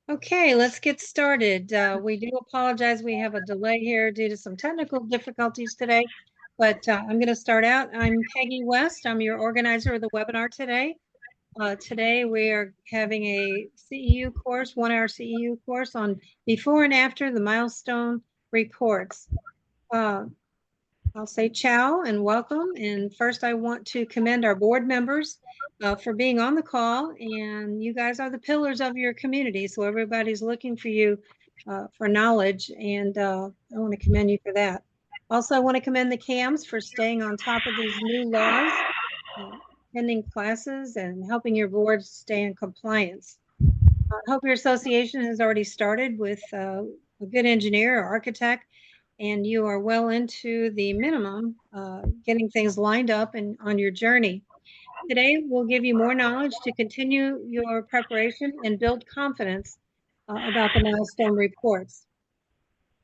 Okay, let's get started. We do apologize. We have a delay here due to some technical difficulties today, but I'm going to start out. I'm Peggy West. I'm your organizer of the webinar today. Today we are having a CEU course, 1-hour CEU course on before and after the milestone reports. I'll say ciao and welcome. And first, I want to commend our board members for being on the call. And you guys are the pillars of your community. So everybody's looking for you for knowledge. And I want to commend you for that. Also, I want to commend the CAMs for staying on top of these new laws, attending classes, and helping your boards stay in compliance. I hope your association has already started with a good engineer or architect, and you are well into the minimum, getting things lined up and on your journey. Today, we'll give you more knowledge to continue your preparation and build confidence about the milestone reports.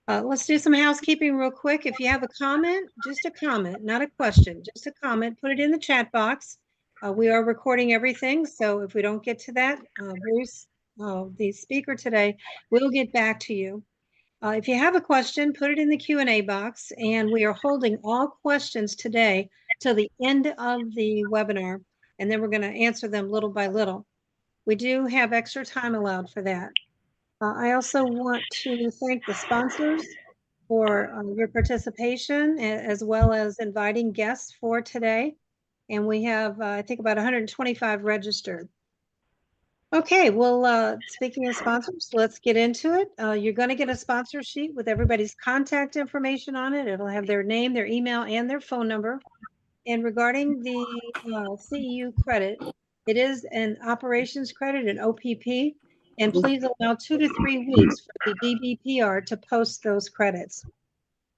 Let's do some housekeeping real quick. If you have a comment, just a comment, not a question, just a comment, put it in the chat box. We are recording everything, so if we don't get to that, Bruce, the speaker today, we'll get back to you. If you have a question, put it in the Q&A box, and we are holding all questions today till the end of the webinar, and then we're going to answer them little by little. We do have extra time allowed for that. I also want to thank the sponsors for your participation, as well as inviting guests for today. And we have, I think, about 125 registered. Okay, well, speaking of sponsors, let's get into it. You're going to get a sponsor sheet with everybody's contact information on it. It'll have their name, their email, and their phone number. And regarding the CEU credit, it is an operations credit, an OPP, and please allow 2 to 3 weeks for the DBPR to post those credits.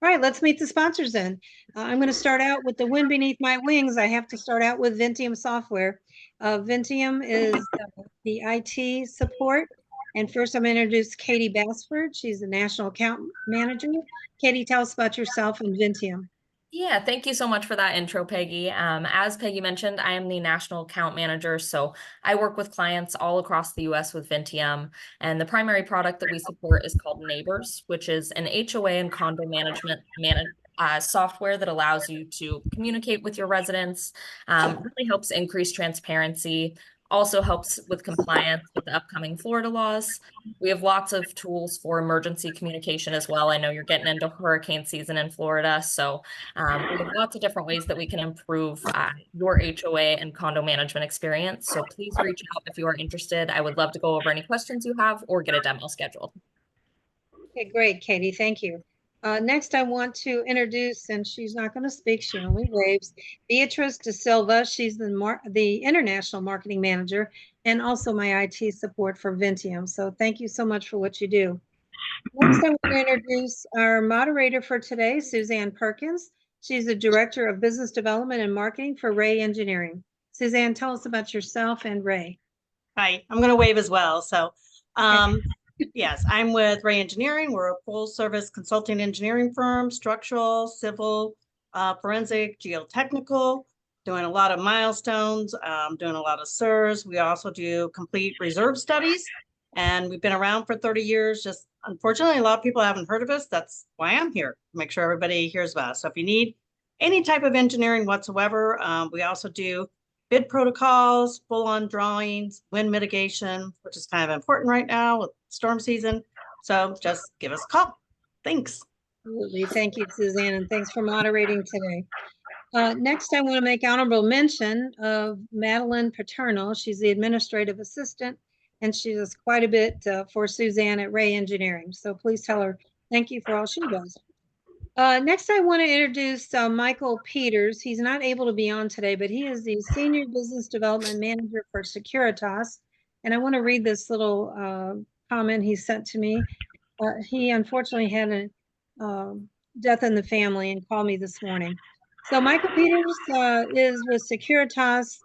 All right, let's meet the sponsors then. I'm going to start out with the wind beneath my wings. I have to start out with Vinteum software. Vinteum is the IT support. And first, I'm going to introduce Katie Bassford. She's the National Account Manager. Katie, tell us about yourself and Vinteum. Yeah, thank you so much for that intro, Peggy. As Peggy mentioned, I am the National Account Manager, so I work with clients all across the US with Vinteum, and the primary product that we support is called Neigbrs, which is an HOA and condo management software that allows you to communicate with your residents, really helps increase transparency, also helps with compliance with the upcoming Florida laws. We have lots of tools for emergency communication as well. I know you're getting into hurricane season in Florida, so we have lots of different ways that we can improve your HOA and condo management experience. So please reach out if you are interested. I would love to go over any questions you have or get a demo scheduled. Okay, great, Katie. Thank you. Next, I want to introduce, and she's not going to speak, she only waves, Beatrice De Silva. She's the International Marketing Manager and also my IT support for Vinteum. So thank you so much for what you do. Next, I want to introduce our moderator for today, Suzanne Perkins. She's the Director of Business Development and Marketing for Ray Engineering. Suzanne, tell us about yourself and Ray. Hi, I'm going to wave as well. So, yes, I'm with Ray Engineering. We're a full-service consulting engineering firm, structural, civil, forensic, geotechnical, doing a lot of milestones, doing a lot of SIRS. We also do complete reserve studies, and we've been around for 30 years. Just unfortunately, a lot of people haven't heard of us. That's why I'm here, to make sure everybody hears about us. So if you need any type of engineering whatsoever, we also do bid protocols, full-on drawings, wind mitigation, which is kind of important right now with storm season. So just give us a call. Thanks. Absolutely. Thank you, Suzanne, and thanks for moderating today. Next, I want to make honorable mention of Madeline Paternal. She's the administrative assistant, and she does quite a bit for Suzanne at Ray Engineering. So please tell her thank you for all she does. Next, I want to introduce Michael Peters. He's not able to be on today, but he is the Senior Business Development Manager for Securitas. And I want to read this little comment he sent to me. He unfortunately had a death in the family and called me this morning. So Michael Peters is with Securitas.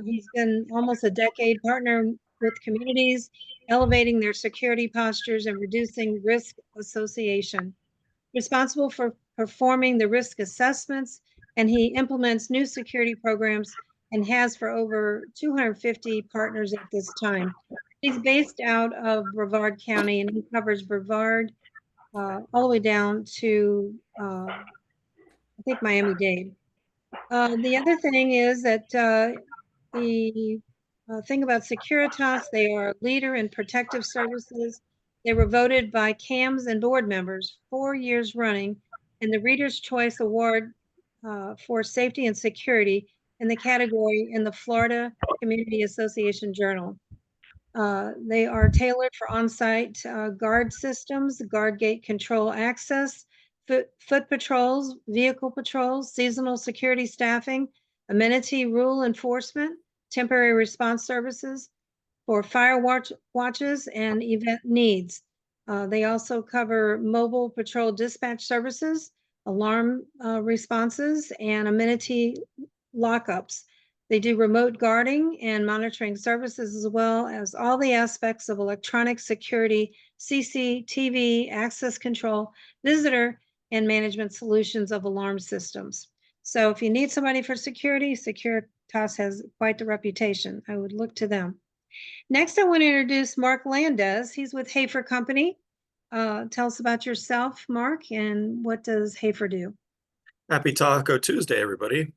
He's been almost a decade partner with communities, elevating their security postures and reducing risk association. Responsible for performing the risk assessments, and he implements new security programs and has for over 250 partners at this time. He's based out of Brevard County, and he covers Brevard all the way down to, I think, Miami-Dade. The other thing is that the thing about Securitas, they are a leader in protective services. They were voted by CAMS and board members 4 years running in the Reader's Choice Award for Safety and Security in the category in the Florida Community Association Journal. They are tailored for on-site guard systems, guard gate control access, foot patrols, vehicle patrols, seasonal security staffing, amenity rule enforcement, temporary response services for fire watches and event needs. They also cover mobile patrol dispatch services, alarm responses, and amenity lockups. They do remote guarding and monitoring services, as well as all the aspects of electronic security, CCTV, access control, visitor, and management solutions of alarm systems. So if you need somebody for security, Securitas has quite the reputation. I would look to them. Next, I want to introduce Mark Landez. He's with Hafer Company. Tell us about yourself, Mark, and what does Hafer do? Happy Taco Tuesday, everybody.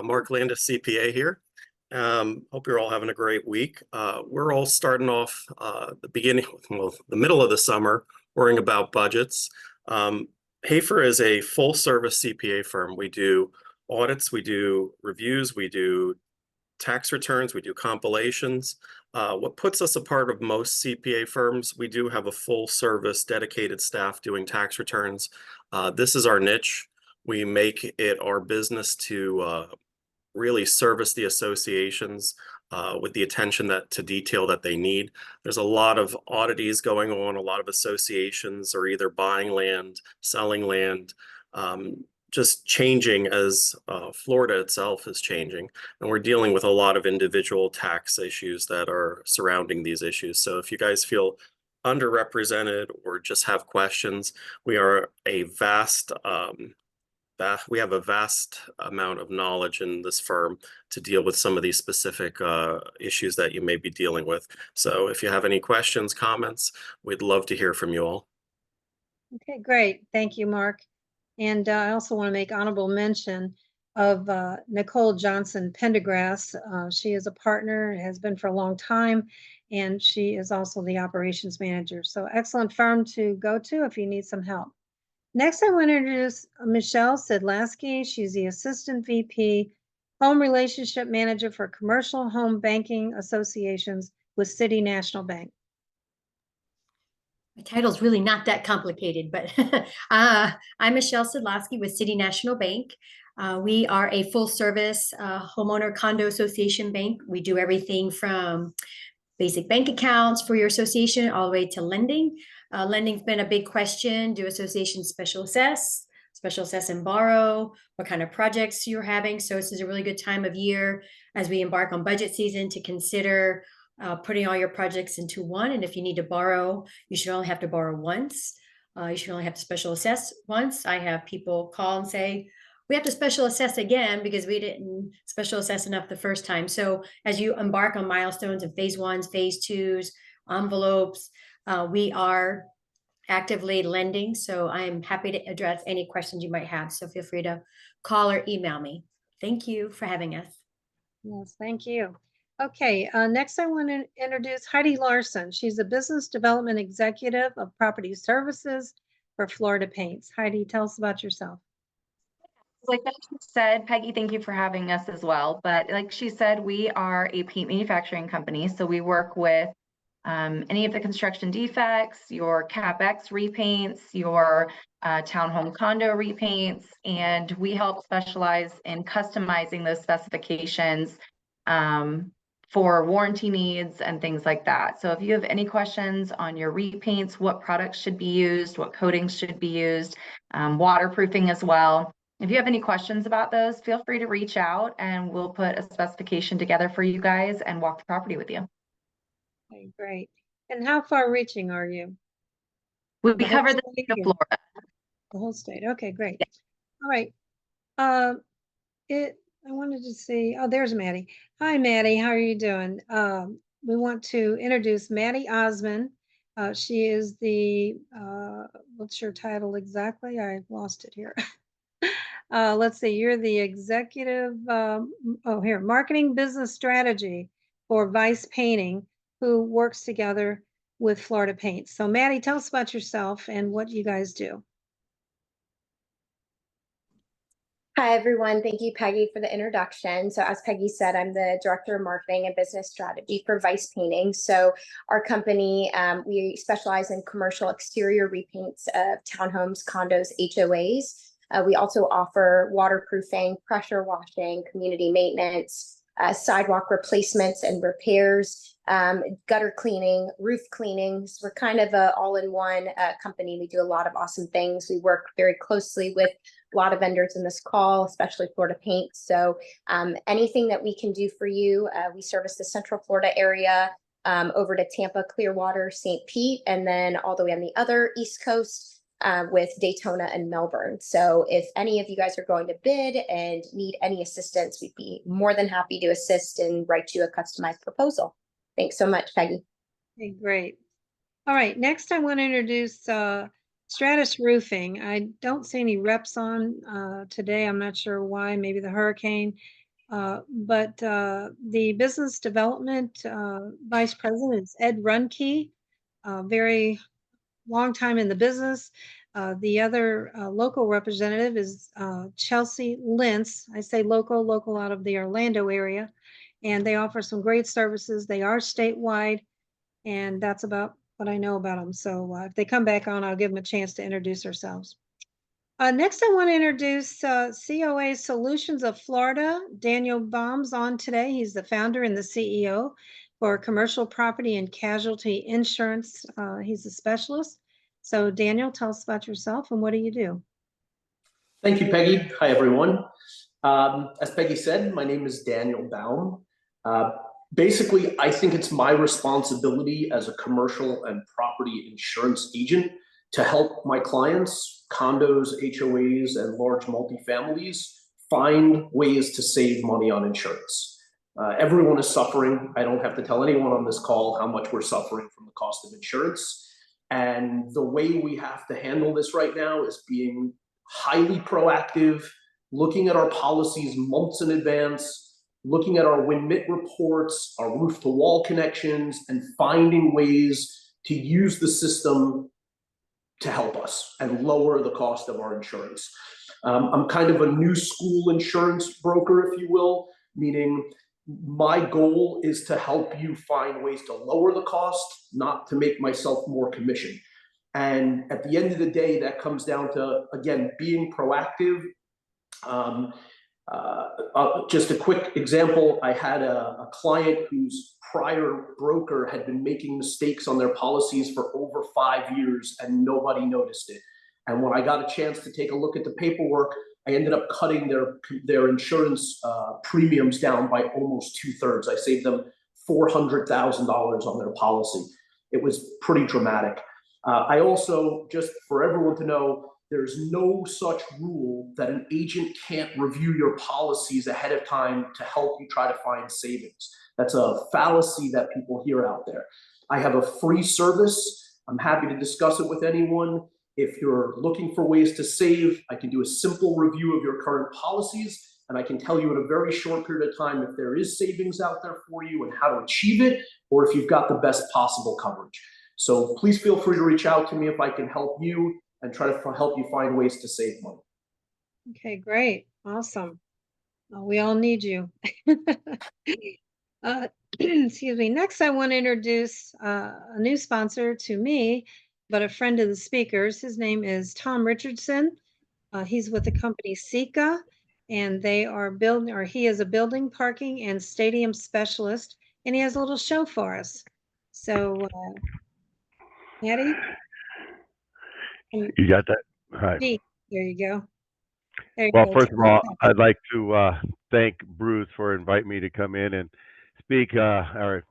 Mark Landis, CPA here. Hope you're all having a great week. We're all starting off the middle of the summer, worrying about budgets. Hafer is a full service CPA firm. We do audits, we do reviews, we do tax returns, we do compilations. What puts us apart of most CPA firms, we do have a full service dedicated staff doing tax returns. This is our niche. We make it our business to really service the associations with the attention to detail that they need. There's a lot of oddities going on. A lot of associations are either buying land, selling land, just changing as Florida itself is changing. And we're dealing with a lot of individual tax issues that are surrounding these issues. So if you guys feel underrepresented or just have questions, we are a we have a vast amount of knowledge in this firm to deal with some of these specific issues that you may be dealing with. So if you have any questions, comments, we'd love to hear from you all. Okay, great. Thank you, Mark. And I also want to make honorable mention of Nicole Johnson Pendergrass. She is a partner, has been for a long time, and she is also the operations manager. So excellent firm to go to if you need some help. Next, I want to introduce Michelle Sidlaski. She's the Assistant VP, Home Relationship Manager for Commercial Home Banking Associations with City National Bank. My title's really not that complicated, but I'm Michelle Sidlaski with City National Bank. We are a full service homeowner condo association bank. We do everything from basic bank accounts for your association all the way to lending. Lending's been a big question. Do associations special assess and borrow? What kind of projects you're having? So this is a really good time of year as we embark on budget season to consider putting all your projects into one. And if you need to borrow, you should only have to borrow once. You should only have to special assess once. I have people call and say, we have to special assess again because we didn't special assess enough the first time. So as you embark on milestones and phase ones, phase twos, envelopes, we are actively lending. So I'm happy to address any questions you might have. So feel free to call or email me. Thank you for having us. Yes, thank you. Okay, next I want to introduce Heidi Larson. She's a business development executive of property services for Florida Paints. Heidi, tell us about yourself. Like she said, Peggy, thank you for having us as well. But like she said, we are a paint manufacturing company. So we work with any of the construction defects, your CapEx repaints, your townhome condo repaints, and we help specialize in customizing those specifications for warranty needs and things like that. So if you have any questions on your repaints, what products should be used, what coatings should be used, waterproofing as well. If you have any questions about those, feel free to reach out and we'll put a specification together for you guys and walk the property with you. Okay, great. And how far reaching are you? We cover the state of Florida. The whole state. Okay, great. Yeah. All right. I wanted to see, oh, there's Maddie. Hi, Maddie. How are you doing? we want to introduce Maddie Osmond. She is the, what's your title exactly? I lost it here. Let's see, you're the executive, here, marketing business strategy for Vice Painting, who works together with Florida Paint. So Maddie, tell us about yourself and what you guys do. Hi, everyone. Thank you, Peggy, for the introduction. So as Peggy said, I'm the Director of Marketing and Business Strategy for Vice Painting. So our company, we specialize in commercial exterior repaints of townhomes, condos, HOAs. We also offer waterproofing, pressure washing, community maintenance, sidewalk replacements and repairs, gutter cleaning, roof cleaning. So we're kind of a all-in-one company. We do a lot of awesome things. We work very closely with a lot of vendors in this call, especially Florida Paint. So anything that we can do for you, we service the Central Florida area, over to Tampa, Clearwater, St. Pete, and then all the way on the other East Coast with Daytona and Melbourne. So if any of you guys are going to bid and need any assistance, we'd be more than happy to assist and write you a customized proposal. Thanks so much, Peggy. Okay, great. All right, next I want to introduce Stratus Roofing. I don't see any reps on today. I'm not sure why, maybe the hurricane. But the business development vice president is Ed Runke, very long time in the business. The other local representative is Chelsea Lintz. I say local out of the Orlando area. And they offer some great services. They are statewide. And that's about what I know about them. So if they come back on, I'll give them a chance to introduce ourselves. Next, I want to introduce COA Solutions of Florida. Daniel Baum's on today. He's the founder and the CEO for commercial property and casualty insurance. He's a specialist. So Daniel, tell us about yourself and what do you do? Thank you, Peggy. Hi, everyone. As Peggy said, my name is Daniel Baum. Basically, I think it's my responsibility as a commercial and property insurance agent to help my clients, condos, HOAs, and large multifamilies find ways to save money on insurance. Everyone is suffering. I don't have to tell anyone on this call how much we're suffering from the cost of insurance. And the way we have to handle this right now is being highly proactive, looking at our policies months in advance, looking at our WinMit reports, our roof-to-wall connections, and finding ways to use the system to help us and lower the cost of our insurance. I'm kind of a new school insurance broker, if you will, meaning my goal is to help you find ways to lower the cost, not to make myself more commission. And at the end of the day, that comes down to, again, being proactive. Just a quick example, I had a client whose prior broker had been making mistakes on their policies for over 5 years and nobody noticed it. And when I got a chance to take a look at the paperwork, I ended up cutting their insurance premiums down by almost 2/3. I saved them $400,000 on their policy. It was pretty dramatic. I also, just for everyone to know, there's no such rule that an agent can't review your policies ahead of time to help you try to find savings. That's a fallacy that people hear out there. I have a free service. I'm happy to discuss it with anyone. If you're looking for ways to save, I can do a simple review of your current policies, and I can tell you in a very short period of time if there is savings out there for you and how to achieve it, or if you've got the best possible coverage. So please feel free to reach out to me if I can help you and try to help you find ways to save money. Okay, great. Awesome. We all need you. Excuse me. Next, I want to introduce a new sponsor to me, but a friend of the speakers. His name is Tom Richardson. He's with the company Sika, and they are building, or he is a building, parking, and stadium specialist, and he has a little show for us. So, Maddie? You got that? All right. There you go. There you Well, go. first of all, I'd like to thank Bruce for inviting me to come in and speak or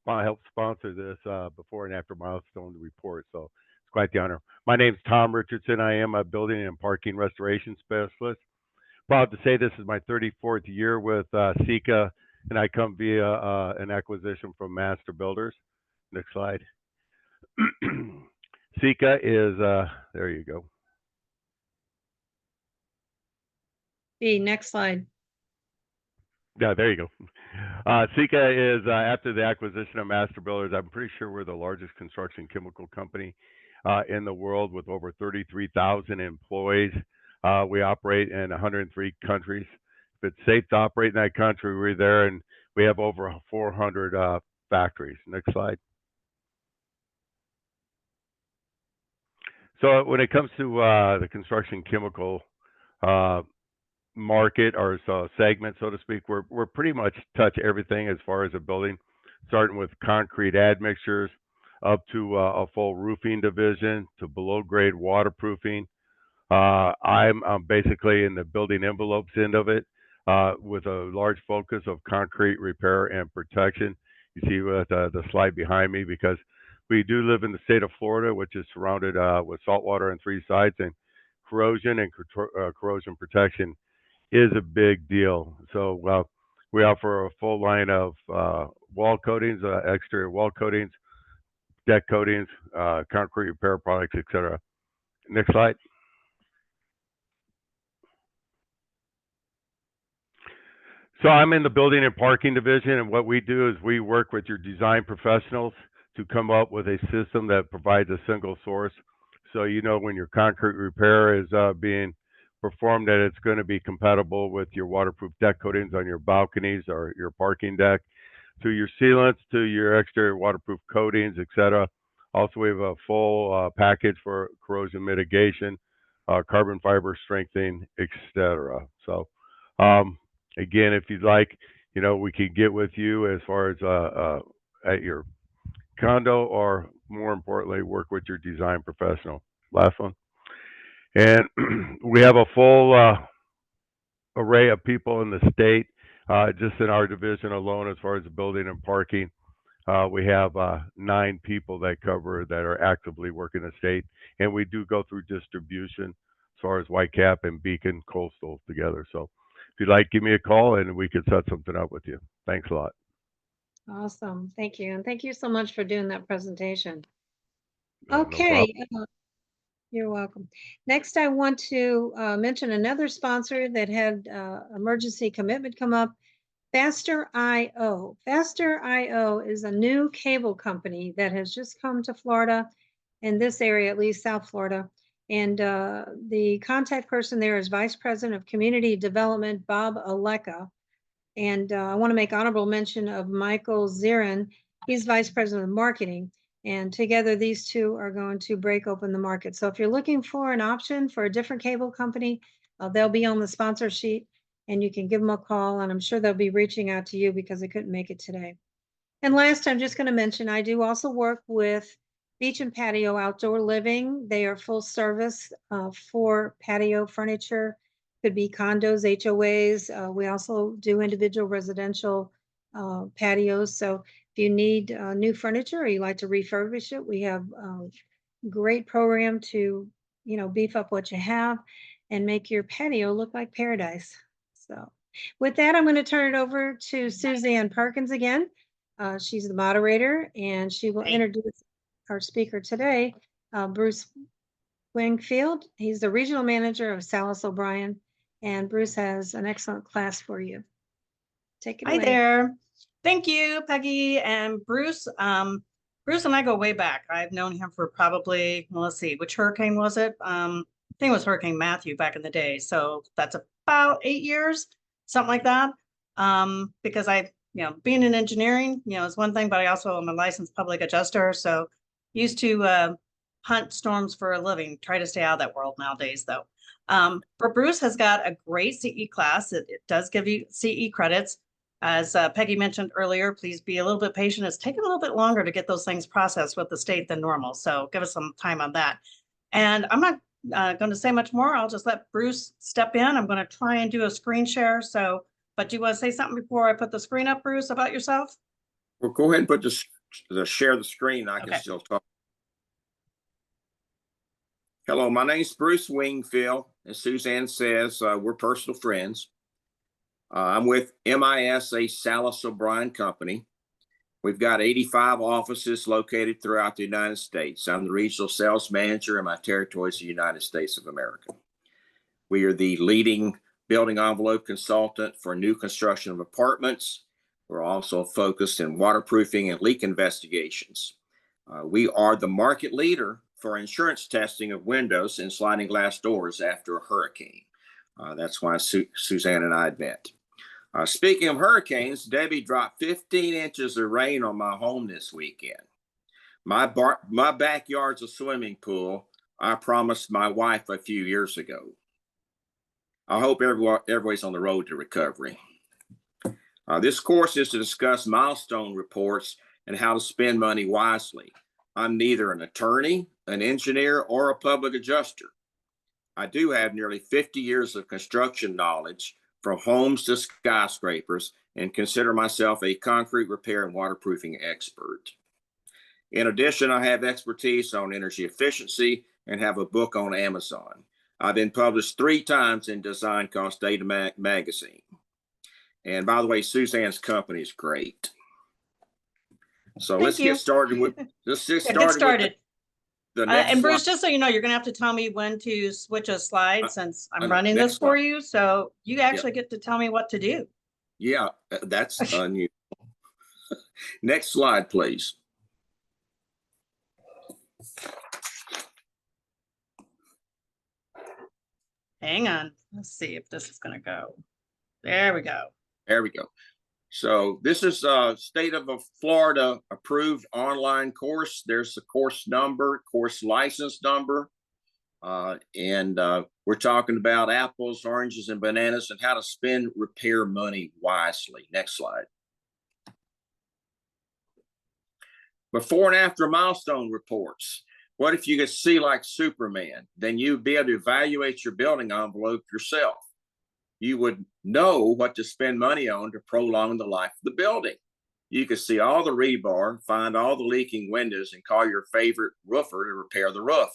help sponsor this before and after Milestone report. So it's quite the honor. My name is Tom Richardson. I am a building and parking restoration specialist. Proud to say this is my 34th year with Sika and I come via an acquisition from Master Builders. Next slide. Sika is, there you go. B, next slide. Yeah, there you go. Sika is, after the acquisition of Master Builders, I'm pretty sure we're the largest construction chemical company in the world with over 33,000 employees. We operate in 103 countries. If it's safe to operate in that country, we're there, and we have over 400 factories. Next slide. So when it comes to the construction chemical market or segment, so to speak, we're pretty much touch everything as far as a building, starting with concrete admixtures up to a full roofing division to below grade waterproofing. I'm basically in the building envelopes end of it with a large focus of concrete repair and protection. You see with the slide behind me, because we do live in the state of Florida, which is surrounded with saltwater on 3 sides, and corrosion and corrosion protection is a big deal. So we offer a full line of wall coatings, exterior wall coatings, deck coatings, concrete repair products, etc. Next slide. So I'm in the building and parking division, and what we do is we work with your design professionals to come up with a system that provides a single source. So you know when your concrete repair is being performed, that it's going to be compatible with your waterproof deck coatings on your balconies or your parking deck, to your sealants, to your exterior waterproof coatings, etc. Also, we have a full package for corrosion mitigation, carbon fiber strengthening, etc. So again, if you'd like, you know, we can get with you as far as at your condo, or more importantly, work with your design professional. Last one. And we have a full array of people in the state, just in our division alone, as far as the building and parking. We have 9 people that cover that are actively working the state, and we do go through distribution as far as Whitecap and Beacon Coastal together. So if you'd like, give me a call and we could set something up with you. Thanks a lot. Awesome. Thank you. And thank you so much for doing that presentation. No Okay. problem. You're welcome. Next, I want to mention another sponsor that had emergency commitment come up, Faster.io. Faster.io is a new cable company that has just come to Florida, in this area, at least South Florida. And the contact person there is Vice President of Community Development, Bob Aleka. And I want to make honorable mention of Michael Zirin. He's Vice President of Marketing. And together, these two are going to break open the market. So if you're looking for an option for a different cable company, they'll be on the sponsor sheet, and you can give them a call, and I'm sure they'll be reaching out to you because they couldn't make it today. And last, I'm just going to mention, I do also work with Beach and Patio Outdoor Living. They are full service for patio furniture, could be condos, HOAs. We also do individual residential patios. So if you need new furniture or you like to refurbish it, we have a great program to, you know, beef up what you have and make your patio look like paradise. So with that, I'm going to turn it over to Suzanne Perkins again. She's the moderator, and she will introduce our speaker today, Bruce Wingfield. He's the regional manager of Salas O'Brien, and Bruce has an excellent class for you. Take it away. Hi there. Thank you, Peggy and Bruce. Bruce and I go way back. I've known him for probably, well, let's see, which hurricane was it? I think it was Hurricane Matthew back in the day. So that's about 8 years, something like that. Because being in engineering, is one thing, but I also am a licensed public adjuster. So used to hunt storms for a living, try to stay out of that world nowadays though. But Bruce has got a great CE class. It does give you CE credits. As Peggy mentioned earlier, please be a little bit patient. It's taken a little bit longer to get those things processed with the state than normal. So give us some time on that. And I'm not going to say much more. I'll just let Bruce step in. I'm going to try and do a screen share. But do you want to say something before I put the screen up, Bruce, about yourself? Well, go ahead and put share the screen. I can still talk. Hello, my name's Bruce Wingfield. As Suzanne says, we're personal friends. I'm with MIS, a Salas O'Brien company. We've got 85 offices located throughout the United States. I'm the regional sales manager in my territory is the United States of America. We are the leading building envelope consultant for new construction of apartments. We're also focused in waterproofing and leak investigations. We are the market leader for insurance testing of windows and sliding glass doors after a hurricane. That's why Suzanne and I met. Speaking of hurricanes, Debbie dropped 15 inches of rain on my home this weekend. My backyard's a swimming pool. I promised my wife a few years ago. I hope everybody's on the road to recovery. This course is to discuss milestone reports and how to spend money wisely. I'm neither an attorney, an engineer, or a public adjuster. I do have nearly 50 years of construction knowledge from homes to skyscrapers and consider myself a concrete repair and waterproofing expert. In addition, I have expertise on energy efficiency and have a book on Amazon. I've been published 3 times in Design Cost Data magazine. And by the way, Suzanne's company is great. So let's get started with the next and Bruce, slide. just so you know, you're gonna have to tell me when to switch a slide since I'm know. running Next this for slide. you. So you actually get to tell me what to do. Yeah, that's unusual. Next slide, please. Hang on. Let's see if this is gonna go. There we go. There we go. So this is a state of Florida approved online course. There's the course number, course license number. And we're talking about apples, oranges, and bananas and how to spend repair money wisely. Next slide. Before and after milestone reports. What if you could see like Superman? Then you'd be able to evaluate your building envelope yourself. You would know what to spend money on to prolong the life of the building. You could see all the rebar, find all the leaking windows, and call your favorite roofer to repair the roof.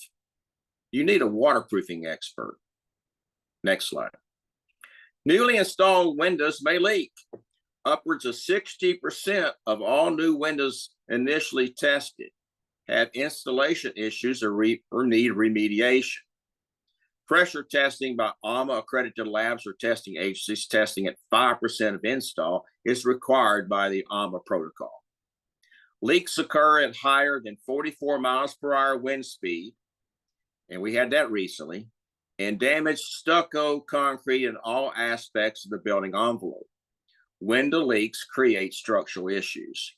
You need a waterproofing expert. Next slide. Newly installed windows may leak. Upwards of 60% of all new windows initially tested have installation issues or need remediation. Pressure testing by AMA accredited labs or testing agencies testing at 5% of install is required by the AMA protocol. Leaks occur at higher than 44 miles per hour wind speed, and we had that recently, and damaged stucco concrete in all aspects of the building envelope. Window leaks create structural issues.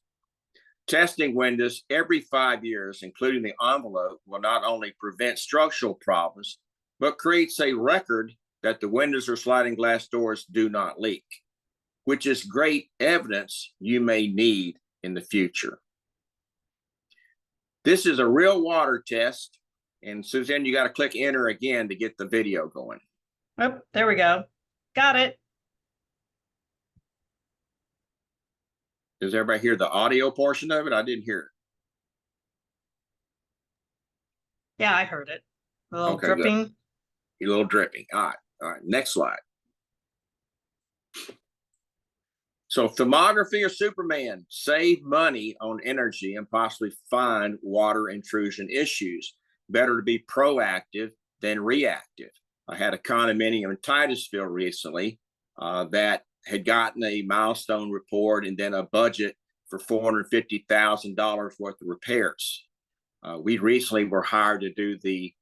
Testing windows every 5 years, including the envelope, will not only prevent structural problems, but creates a record that the windows or sliding glass doors do not leak, which is great evidence you may need in the future. This is a real water test. And Suzanne, you got to click enter again to get the video going. Oh, there we go. Got it. Does everybody hear the audio portion of it? I didn't hear it. Yeah, I heard it. A little Okay, dripping. good. A little dripping. All right. Next slide. So thermography or Superman, save money on energy and possibly find water intrusion issues. Better to be proactive than reactive. I had a condominium in Titusville recently that had gotten a milestone report and then a budget for $450,000 worth of repairs. We recently were hired to do the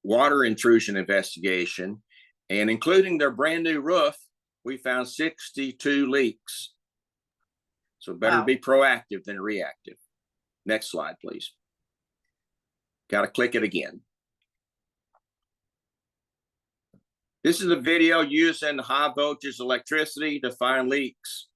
water intrusion investigation, and including their brand new roof, we found 62 leaks. So better be proactive than reactive. Next slide, please. Got to click it again. This is a video using high voltage electricity to find leaks.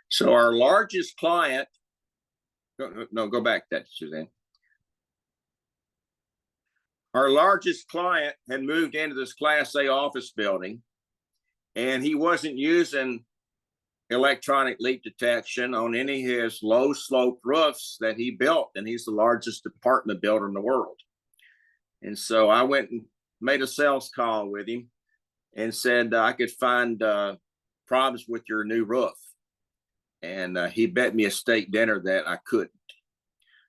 So our largest client, go back to that, Suzanne. Our largest client had moved into this Class A office building, and he wasn't using electronic leak detection on any of his low slope roofs that he built, and he's the largest apartment builder in the world. And so I went and made a sales call with him and said I could find problems with your new roof. And he bet me a steak dinner that I couldn't.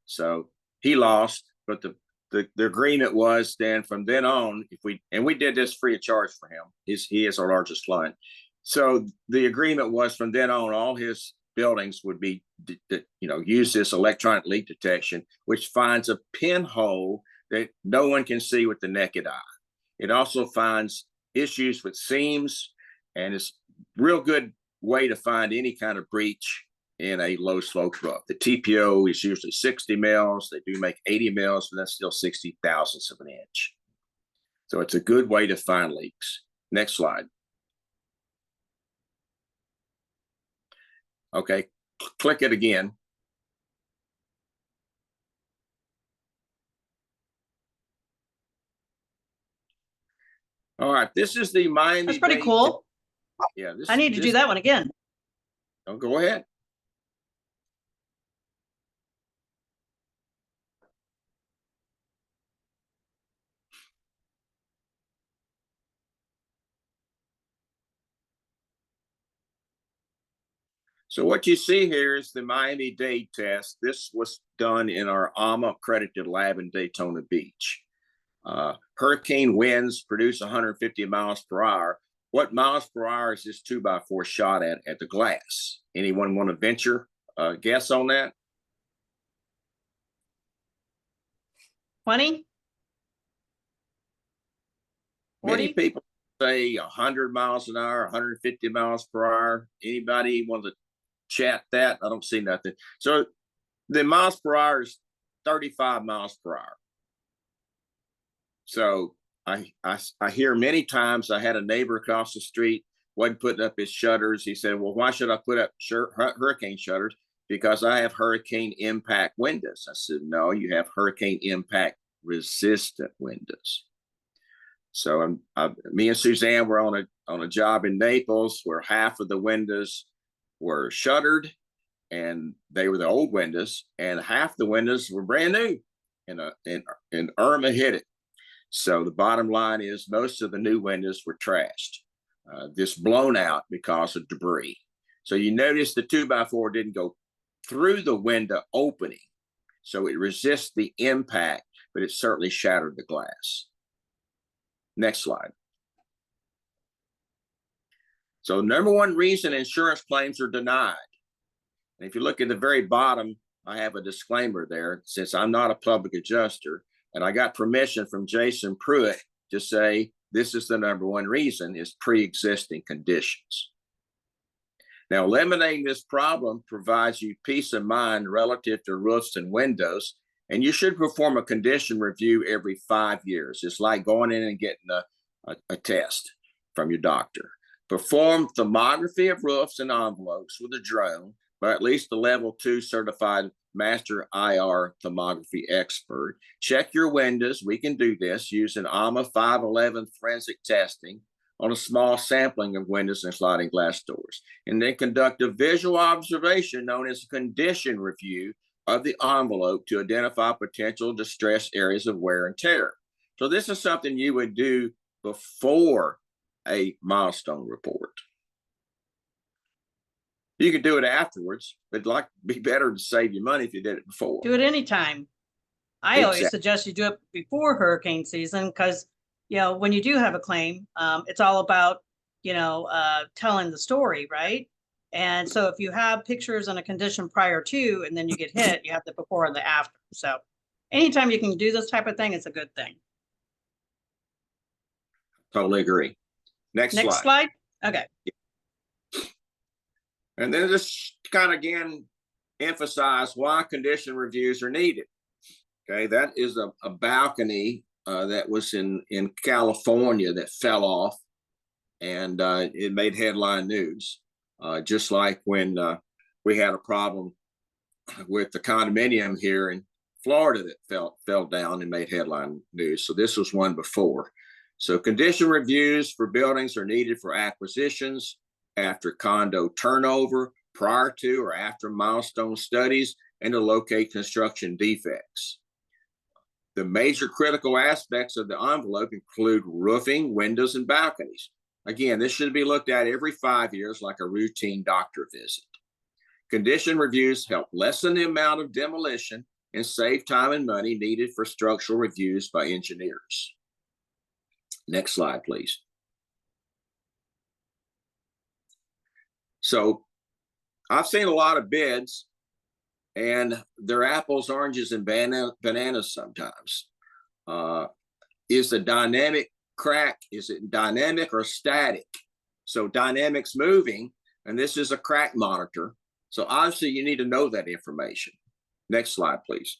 So he lost, but the agreement was then from then on, we did this free of charge for him. He is our largest client. So the agreement was from then on, all his buildings would be, use this electronic leak detection, which finds a pinhole that no one can see with the naked eye. It also finds issues with seams, and it's a real good way to find any kind of breach in a low slope roof. The TPO is usually 60 mils. They do make 80 mils, but that's still 60 thousandths of an inch. So it's a good way to find leaks. Next slide. Okay, click it again. All right, this is the Miami. That's pretty cool. Yeah, I need to do that one again. Oh, go ahead. So what you see here is the Miami-Dade test. This was done in our AMA accredited lab in Daytona Beach. Hurricane winds produce 150 miles per hour. What miles per hour is this 2x4 shot at the glass? Anyone want to venture a guess on that? 20? 40? Many people say 100 miles an hour, 150 miles per hour. Anybody want to chat that? I don't see nothing. So the miles per hour is 35 miles per hour. So I hear many times, I had a neighbor across the street, wasn't putting up his shutters. He said, well, why should I put up hurricane shutters? Because I have hurricane impact windows. I said, no, you have hurricane impact resistant windows. So me and Suzanne were on a job in Naples where half of the windows were shuttered, and they were the old windows, and half the windows were brand new, and Irma hit it. So the bottom line is most of the new windows were trashed, just blown out because of debris. So you notice the 2x4 didn't go through the window opening, so it resists the impact, but it certainly shattered the glass. Next slide. So number one reason insurance claims are denied. And if you look at the very bottom, I have a disclaimer there. Since I'm not a public adjuster, and I got permission from Jason Pruitt to say this is the number one reason is pre-existing conditions. Now, eliminating this problem provides you peace of mind relative to roofs and windows, and you should perform a condition review every 5 years. It's like going in and getting a test from your doctor. Perform thermography of roofs and envelopes with a drone by at least a level 2 certified master IR thermography expert. Check your windows. We can do this using AMA 511 forensic testing on a small sampling of windows and sliding glass doors. And then conduct a visual observation known as a condition review of the envelope to identify potential distress areas of wear and tear. So this is something you would do before a milestone report. You could do it afterwards, but it'd be better to save you money if you did it before. Do it anytime. I always suggest you do it before hurricane season because, when you do have a claim, it's all about, telling the story, right? And so if you have pictures and a condition prior to, and then you get hit, you have the before and the after. So anytime you can do this type of thing, it's a good thing. Totally agree. Next slide. Okay. And then just kind of again emphasize why condition reviews are needed. Okay, that is a balcony that was in California that fell off, and it made headline news. Just like when we had a problem with the condominium here in Florida that fell down and made headline news. So this was one before. So condition reviews for buildings are needed for acquisitions, after condo turnover, prior to or after milestone studies, and to locate construction defects. The major critical aspects of the envelope include roofing, windows, and balconies. Again, this should be looked at every 5 years like a routine doctor visit. Condition reviews help lessen the amount of demolition and save time and money needed for structural reviews by engineers. Next slide, please. So I've seen a lot of bids, and they're apples, oranges, and bananas sometimes. Is the dynamic crack, is it dynamic or static? So dynamic's moving, and this is a crack monitor. So obviously you need to know that information. Next slide, please.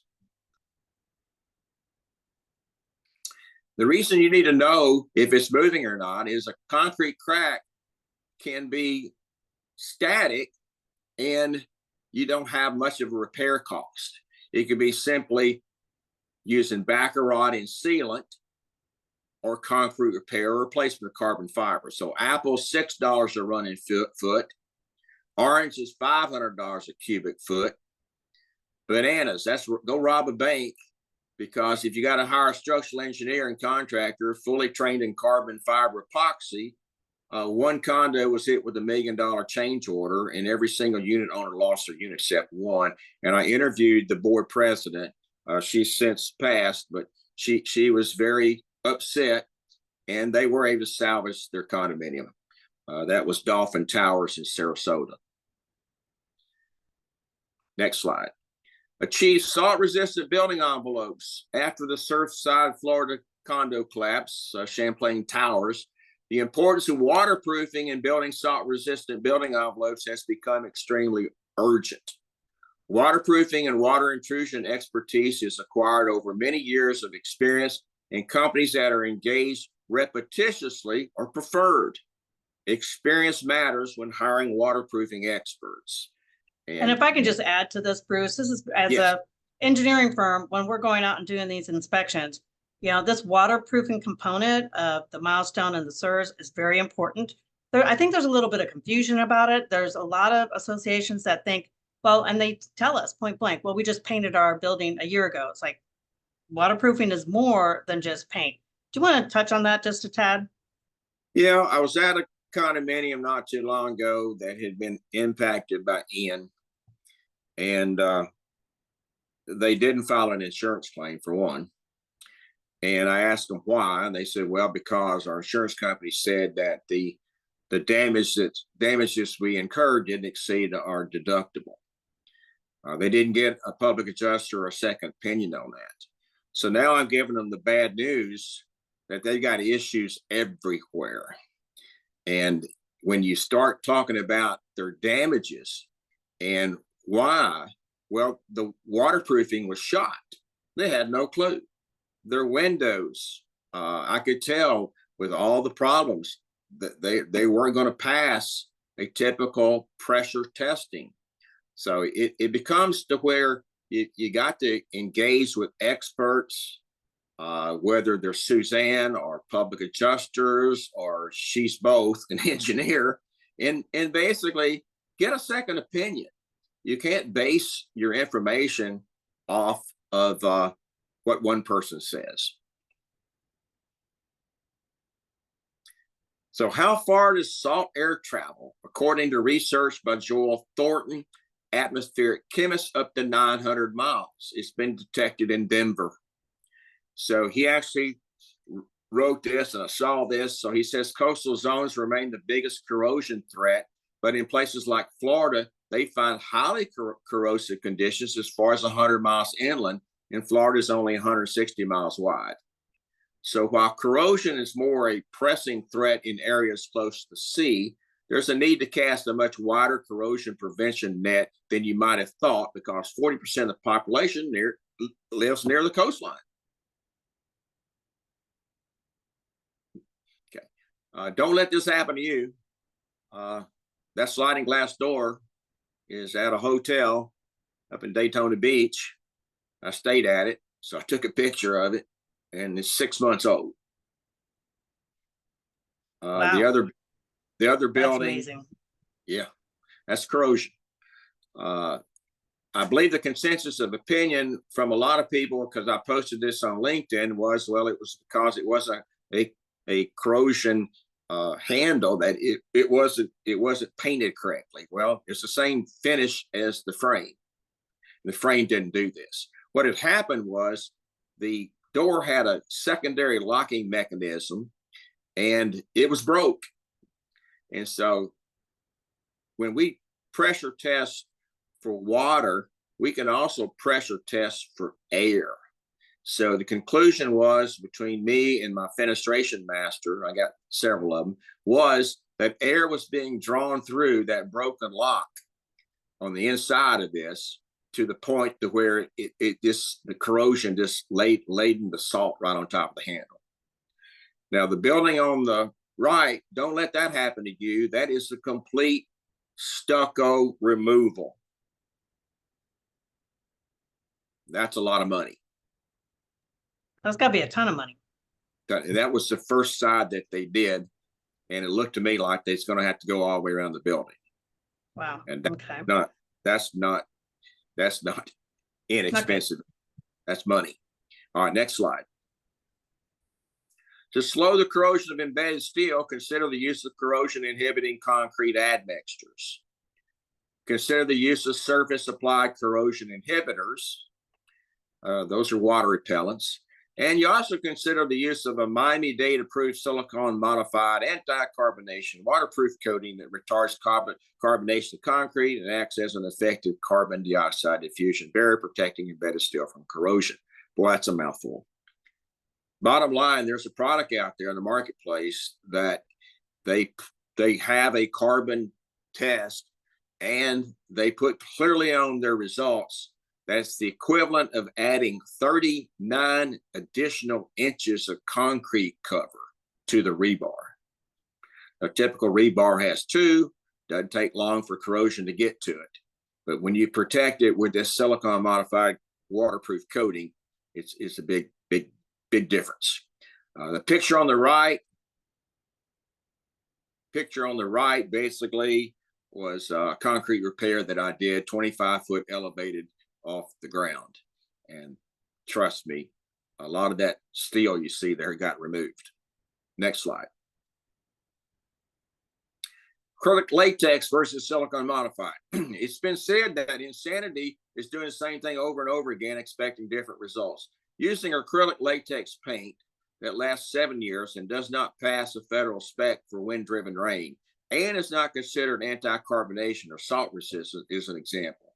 The reason you need to know if it's moving or not is a concrete crack can be static and you don't have much of a repair cost. It could be simply using backer rod and sealant or concrete repair or replacement of carbon fiber. So apple, $6 a running foot. Orange is $500 a cubic foot. Bananas, that's go rob a bank, because if you got to hire a structural engineer and contractor fully trained in carbon fiber epoxy, one condo was hit with $1 million change order, and every single unit owner lost their unit except one. And I interviewed the board president. She's since passed, but she was very upset, and they were able to salvage their condominium. That was Dolphin Towers in Sarasota. Next slide. Achieve salt-resistant building envelopes after the Surfside, Florida condo collapse, Champlain Towers. The importance of waterproofing and building salt-resistant building envelopes has become extremely urgent. Waterproofing and water intrusion expertise is acquired over many years of experience, and companies that are engaged repetitiously are preferred. Experience matters when hiring waterproofing experts. And if I can just add to this, Bruce, this is as a engineering firm, when we're going out and doing these inspections, you know, this waterproofing component of the milestone and the SIRS is very important. I think there's a little bit of confusion about it. There's a lot of associations that think, well, and they tell us point blank, well, we just painted our building a year ago. It's like waterproofing is more than just paint. Do you want to touch on that just a tad? Yeah, I was at a condominium not too long ago that had been impacted by Ian. And they didn't file an insurance claim, for one. And I asked them why, and they said, well, because our insurance company said that the damages we incurred didn't exceed our deductible. They didn't get a public adjuster or a second opinion on that. So now I'm giving them the bad news that they've got issues everywhere. And when you start talking about their damages and why? Well, the waterproofing was shot. They had no clue. Their windows, I could tell with all the problems that they weren't going to pass a typical pressure testing. So it becomes to where you got to engage with experts, whether they're Suzanne or public adjusters or she's both an engineer, and basically get a second opinion. You can't base your information off of what one person says. So how far does salt air travel? According to research by Joel Thornton, atmospheric chemists, up to 900 miles. It's been detected in Denver. So he actually wrote this, and I saw this. So he says coastal zones remain the biggest corrosion threat, but in places like Florida, they find highly corrosive conditions as far as 100 miles inland, and Florida is only 160 miles wide. So while corrosion is more a pressing threat in areas close to the sea, there's a need to cast a much wider corrosion prevention net than you might have thought, because 40% of the population lives near the coastline. Okay, don't let this happen to you. That sliding glass door is at a hotel up in Daytona Beach. I stayed at it, so I took a picture of it, and it's 6 months old. Wow. The other That's building, amazing. yeah, that's corrosion. I believe the consensus of opinion from a lot of people, because I posted this on LinkedIn, was, well, it was because it wasn't a corrosion handle, that it wasn't painted correctly. Well, it's the same finish as the frame. The frame didn't do this. What had happened was the door had a secondary locking mechanism, and it was broke. And so when we pressure test for water, we can also pressure test for air. So the conclusion was, between me and my fenestration master, I got several of them, was that air was being drawn through that broken lock on the inside of this, to the point to where the corrosion just laden the salt right on top of the handle. Now, the building on the right, don't let that happen to you. That is a complete stucco removal. That's a lot of money. That's got to be a ton of money. That was the first side that they did, and it looked to me like they're going to have to go all the way around the building. Wow. And Okay. that's not inexpensive. Okay. That's money. All right, next slide. To slow the corrosion of embedded steel, consider the use of corrosion inhibiting concrete admixtures. Consider the use of surface applied corrosion inhibitors. Those are water repellents. And you also consider the use of a Miami-Dade approved silicone modified anti-carbonation waterproof coating that retards carbonation of concrete and acts as an effective carbon dioxide diffusion barrier, protecting embedded steel from corrosion. Boy, that's a mouthful. Bottom line, there's a product out there in the marketplace that they have a carbon test, and they put clearly on their results that's the equivalent of adding 39 additional inches of concrete cover to the rebar. A typical rebar has 2, doesn't take long for corrosion to get to it. But when you protect it with this silicone modified waterproof coating, it's a big difference. The picture on the right basically was a concrete repair that I did, 25-foot elevated off the ground. And trust me, a lot of that steel you see there got removed. Next slide. Acrylic latex versus silicone modified. It's been said that insanity is doing the same thing over and over again, expecting different results. Using acrylic latex paint that lasts 7 years and does not pass a federal spec for wind-driven rain, and is not considered anti-carbonation or salt resistant, is an example.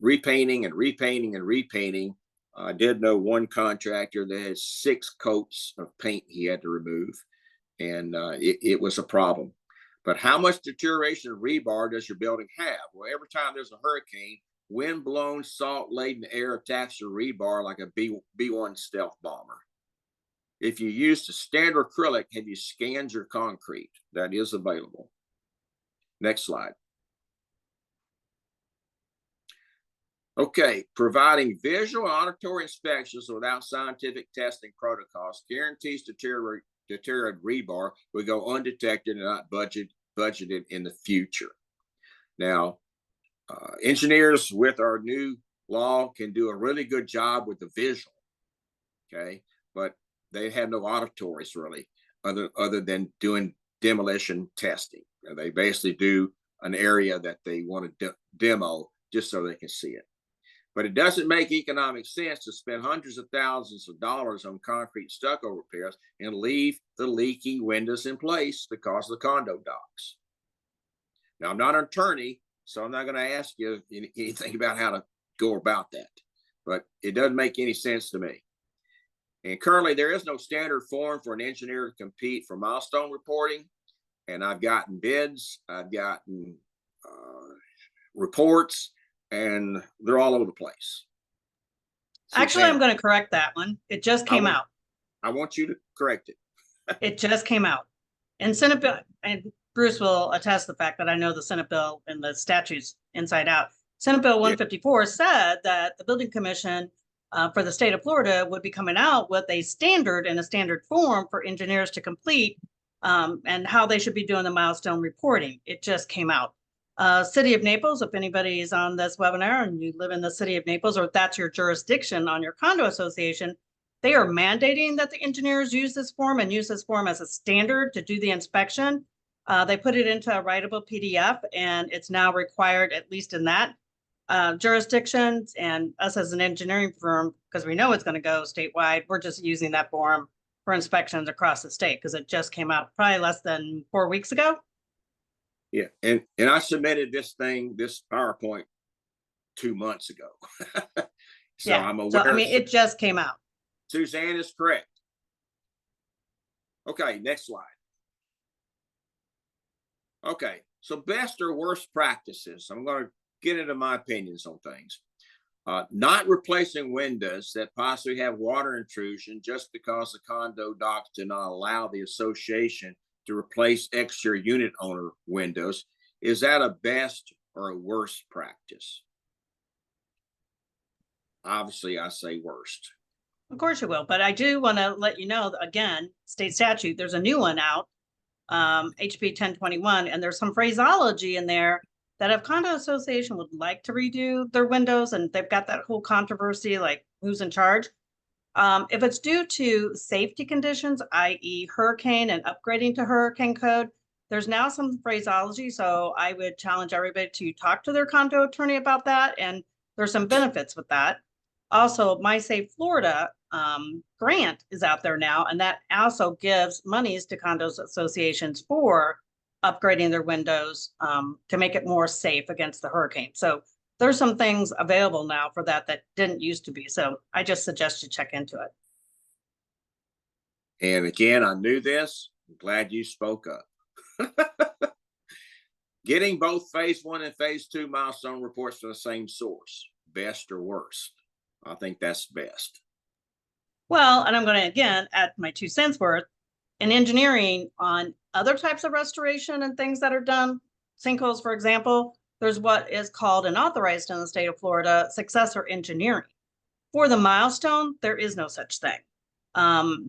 Repainting and repainting and repainting. I did know one contractor that had 6 coats of paint he had to remove, and it was a problem. But how much deterioration of rebar does your building have? Well, every time there's a hurricane, wind-blown, salt-laden air attacks your rebar like a B-1 stealth bomber. If you used a standard acrylic, have you scanned your concrete? That is available. Next slide. Okay, providing visual and auditory inspections without scientific testing protocols guarantees deteriorated rebar will go undetected and not budgeted in the future. Now, engineers with our new law can do a really good job with the visual, okay, but they have no auditories really, other than doing demolition testing. They basically do an area that they want to demo just so they can see it. But it doesn't make economic sense to spend hundreds of thousands of dollars on concrete stucco repairs and leave the leaky windows in place because of the condo docs. Now, I'm not an attorney, so I'm not going to ask you anything about how to go about that, but it doesn't make any sense to me. And currently, there is no standard form for an engineer to compete for milestone reporting. And I've gotten bids, I've gotten reports, and they're all over the place. So actually, I'm going to correct that one. It just came out. I want you to correct it. It just came out. And Senate Bill, and Bruce will attest the fact that I know the Senate bill and the statutes inside out. Senate Bill 154 said that the building commission for the state of Florida would be coming out with a standard and a standard form for engineers to complete and how they should be doing the milestone reporting. It just came out. City of Naples, if anybody is on this webinar and you live in the city of Naples, or if that's your jurisdiction on your condo association, they are mandating that the engineers use this form and use this form as a standard to do the inspection. They put it into a writable PDF, and it's now required, at least in that jurisdictions, and us as an engineering firm, because we know it's going to go statewide, we're just using that form for inspections across the state because it just came out probably less than 4 weeks ago. Yeah, and I submitted this PowerPoint 2 months ago. So yeah, I'm aware. so I mean, it just came out. Suzanne is correct. Okay, next slide. Okay, so best or worst practices. I'm going to get into my opinions on things. Not replacing windows that possibly have water intrusion just because the condo docs do not allow the association to replace extra unit owner windows. Is that a best or a worst practice? Obviously, I say worst. Of course you will, but I do want to let you know, again, state statute, there's a new one out, HB 1021, and there's some phraseology in there that if condo association would like to redo their windows, and they've got that whole controversy, like who's in charge. If it's due to safety conditions, i.e. hurricane and upgrading to hurricane code, there's now some phraseology. So I would challenge everybody to talk to their condo attorney about that. And there's some benefits with that. Also, My Safe Florida grant is out there now, and that also gives monies to condo associations for upgrading their windows to make it more safe against the hurricane. So there's some things available now for that didn't used to be. So I just suggest you check into it. And again, I knew this. I'm glad you spoke up. Getting both phase 1 and phase 2 milestone reports from the same source, best or worst? I think that's best. Well, and I'm going to, again, add my 2 cents worth. In engineering, on other types of restoration and things that are done, sinkholes, for example, there's what is called and authorized in the state of Florida successor engineering. For the milestone, there is no such thing.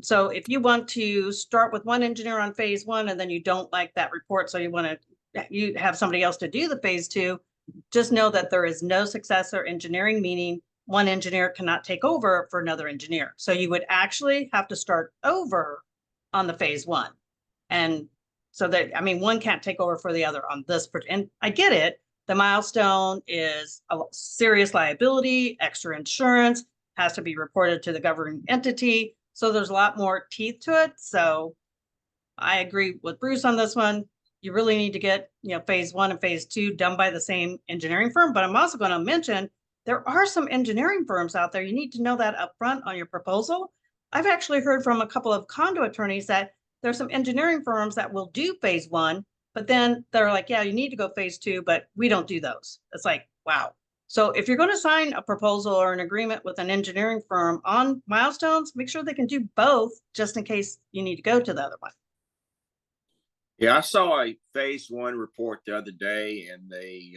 So if you want to start with one engineer on phase 1 and then you don't like that report, so you have somebody else to do the phase 2, just know that there is no successor engineering, meaning one engineer cannot take over for another engineer. So you would actually have to start over on the phase 1. And so that, I mean, one can't take over for the other on this. And I get it. The milestone is a serious liability, extra insurance, has to be reported to the governing entity. So there's a lot more teeth to it. So I agree with Bruce on this one. You really need to get, phase 1 and phase 2 done by the same engineering firm. But I'm also going to mention there are some engineering firms out there. You need to know that up front on your proposal. I've actually heard from a couple of condo attorneys that there's some engineering firms that will do phase 1, but then they're like, yeah, you need to go phase 2, but we don't do those. It's like, wow. So if you're going to sign a proposal or an agreement with an engineering firm on milestones, make sure they can do both just in case you need to go to the other one. Yeah, I saw a phase 1 report the other day, and they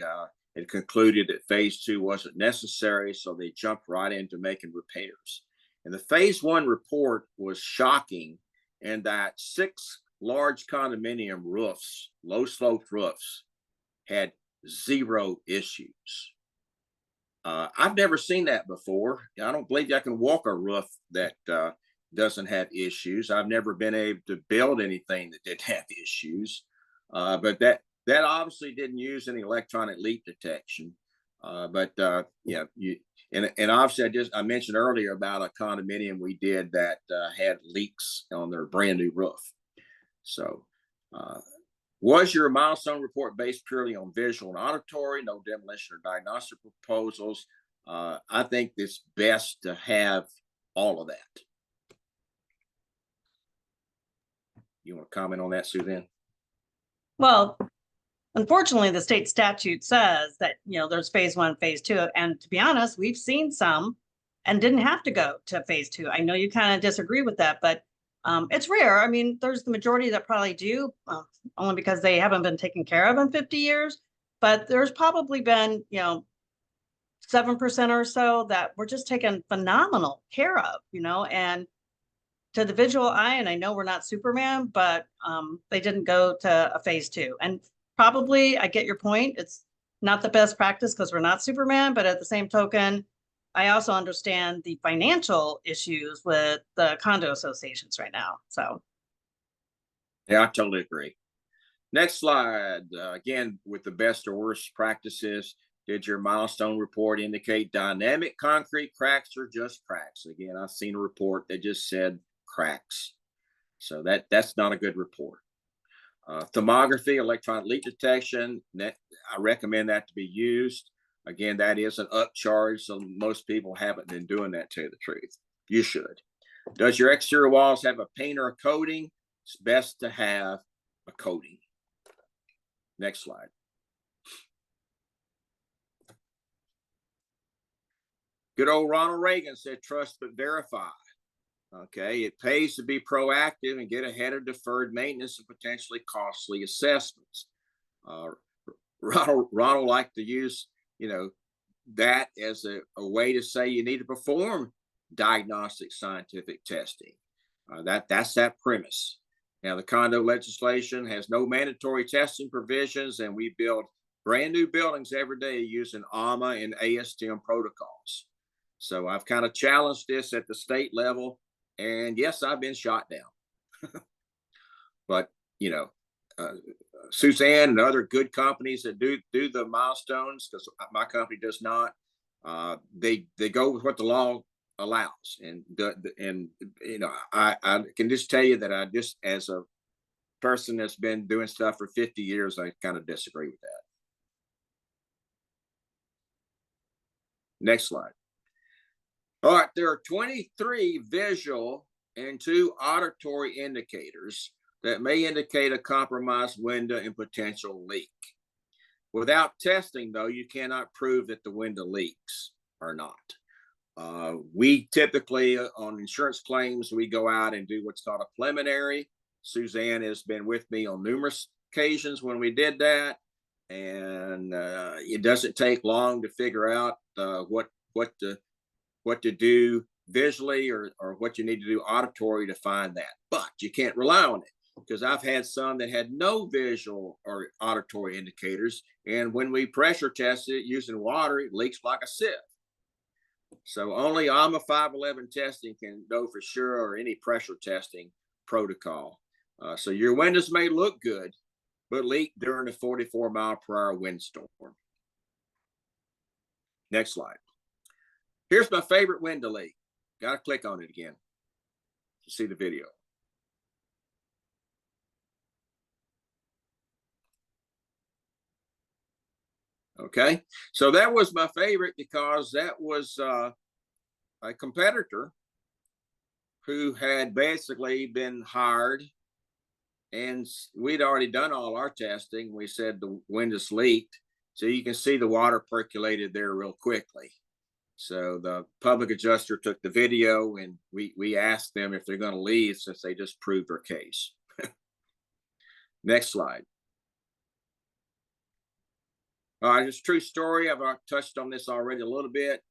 had concluded that phase 2 wasn't necessary, so they jumped right into making repairs. And the phase 1 report was shocking in that 6 large condominium roofs, low sloped roofs, had 0 issues. I've never seen that before. I don't believe I can walk a roof that doesn't have issues. I've never been able to build anything that didn't have issues. But that obviously didn't use any electronic leak detection. And obviously I mentioned earlier about a condominium we did that had leaks on their brand new roof. So was your milestone report based purely on visual and auditory, no demolition or diagnostic proposals? I think it's best to have all of that. You want to comment on that, Suzanne? Well, unfortunately, the state statute says that, there's phase 1, phase 2. And to be honest, we've seen some and didn't have to go to phase 2. I know you kind of disagree with that, but It's rare. I mean, there's the majority that probably do, only because they haven't been taken care of in 50 years. But there's probably been, 7% or so that were just taken phenomenal care of, and to the visual eye, and I know we're not Superman, but they didn't go to a phase 2. And probably, I get your point. It's not the best practice because we're not Superman, but at the same token, I also understand the financial issues with the condo associations right now. So, Yeah, I totally agree. Next slide. Again, with the best or worst practices, did your milestone report indicate dynamic concrete cracks or just cracks? Again, I've seen a report that just said cracks. So that's not a good report. Thermography, electronic leak detection, I recommend that to be used. Again, that is an upcharge, so most people haven't been doing that, to tell you the truth. You should. Does your exterior walls have a paint or a coating? It's best to have a coating. Next slide. Good old Ronald Reagan said, trust but verify. Okay, it pays to be proactive and get ahead of deferred maintenance and potentially costly assessments. Ronald liked to use, that as a way to say you need to perform diagnostic scientific testing. That's that premise. Now, the condo legislation has no mandatory testing provisions, and we build brand new buildings every day using AMA and ASTM protocols. So I've kind of challenged this at the state level, and yes, I've been shot down. But, Suzanne and other good companies that do the milestones, because my company does not, they go with what the law allows. And I can just tell you that I just, as a person that's been doing stuff for 50 years, I kind of disagree with that. Next slide. All right, there are 23 visual and 2 auditory indicators that may indicate a compromised window and potential leak. Without testing, though, you cannot prove that the window leaks or not. We typically, on insurance claims, we go out and do what's called a preliminary. Suzanne has been with me on numerous occasions when we did that, and it doesn't take long to figure out what to do visually or what you need to do auditory to find that. But you can't rely on it, because I've had some that had no visual or auditory indicators, and when we pressure test it using water, it leaks like a sieve. So only AMA 511 testing can know for sure, or any pressure testing protocol. So your windows may look good, but leak during a 44-mile-per-hour windstorm. Next slide. Here's my favorite window leak. Got to click on it again to see the video. Okay, so that was my favorite because that was a competitor who had basically been hired, and we'd already done all our testing. We said the windows leaked, so you can see the water percolated there real quickly. So the public adjuster took the video, and we asked them if they're going to leave since they just proved their case. Next slide. It's a true story. I've touched on this already a little bit.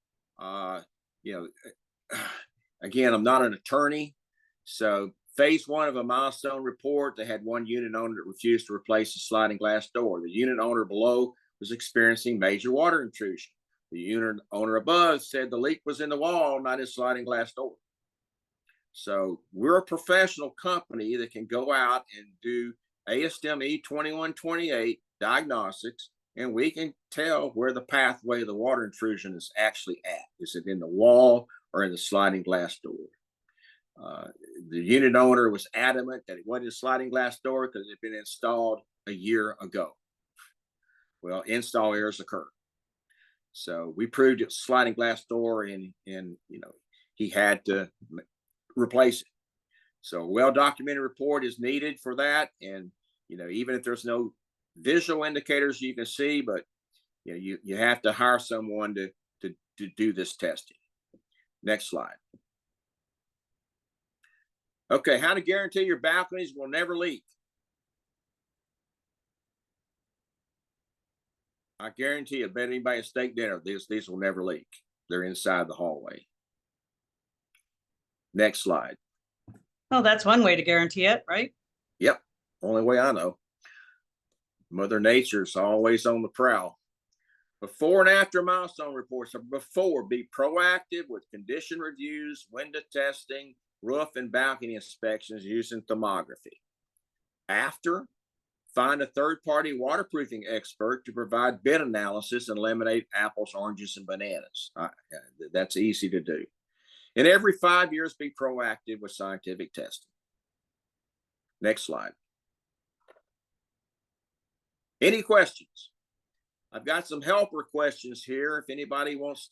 Again, I'm not an attorney. So phase 1 of a milestone report, they had one unit owner that refused to replace the sliding glass door. The unit owner below was experiencing major water intrusion. The unit owner above said the leak was in the wall, not his sliding glass door. So we're a professional company that can go out and do ASTM E2128 diagnostics, and we can tell where the pathway of the water intrusion is actually at. Is it in the wall or in the sliding glass door? The unit owner was adamant that it wasn't a sliding glass door because it had been installed a year ago. Well, install errors occur. So we proved it was a sliding glass door, and he had to replace it. So a well-documented report is needed for that. And, even if there's no visual indicators you can see, but you have to hire someone to do this testing. Next slide. Okay, how to guarantee your balconies will never leak? I guarantee you, bet anybody a steak dinner, these will never leak. They're inside the hallway. Next slide. Well, that's one way to guarantee it, right? Yep, only way I know. Mother Nature's always on the prowl. Before and after milestone reports. Before, be proactive with condition reviews, window testing, roof and balcony inspections using thermography. After, find a third-party waterproofing expert to provide bid analysis and eliminate apples, oranges, and bananas. That's easy to do. And every 5 years, be proactive with scientific testing. Next slide. Any questions? I've got some helper questions here. If anybody wants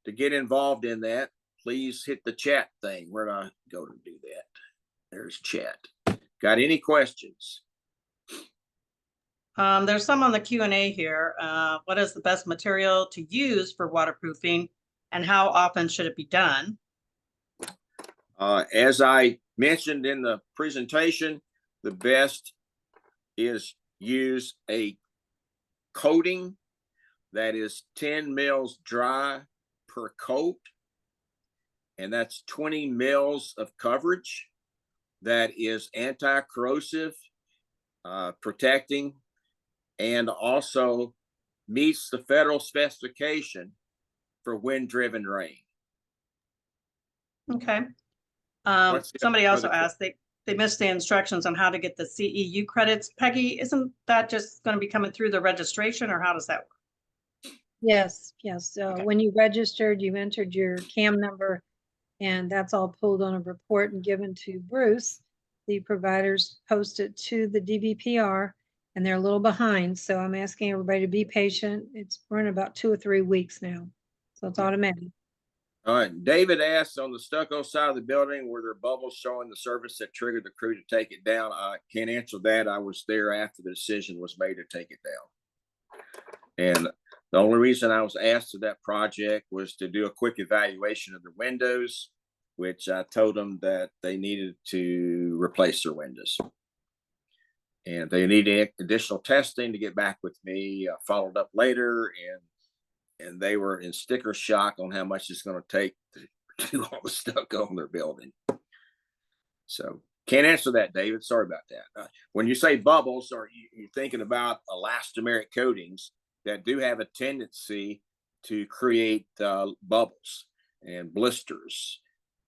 to get involved in that, please hit the chat thing. Where do I go to do that? There's chat. Got any questions? There's some on the Q&A here. What is the best material to use for waterproofing and how often should it be done? As I mentioned in the presentation, the best is use a coating that is 10 mils dry per coat, and that's 20 mils of coverage that is anti-corrosive, protecting, and also meets the federal specification for wind-driven rain. Okay. What's the Somebody other also asked, they missed the instructions on how to get the CEU credits. Peggy, isn't that just going to be coming through the registration, or how does that work? Yes, yes. Okay. When you registered, you entered your CAM number, and that's all pulled on a report and given to Bruce. The providers post it to the DBPR, and they're a little behind. So I'm asking everybody to be patient. We're in about 2 or 3 weeks now, so it's automatic. All right. David asked, on the stucco side of the building, were there bubbles showing the service that triggered the crew to take it down? I can't answer that. I was there after the decision was made to take it down. And the only reason I was asked to that project was to do a quick evaluation of the windows, which I told them that they needed to replace their windows. And they needed additional testing to get back with me. I followed up later, and they were in sticker shock on how much it's going to take to do all the stucco on their building. So can't answer that, David. Sorry about that. When you say bubbles, are you thinking about elastomeric coatings that do have a tendency to create bubbles and blisters?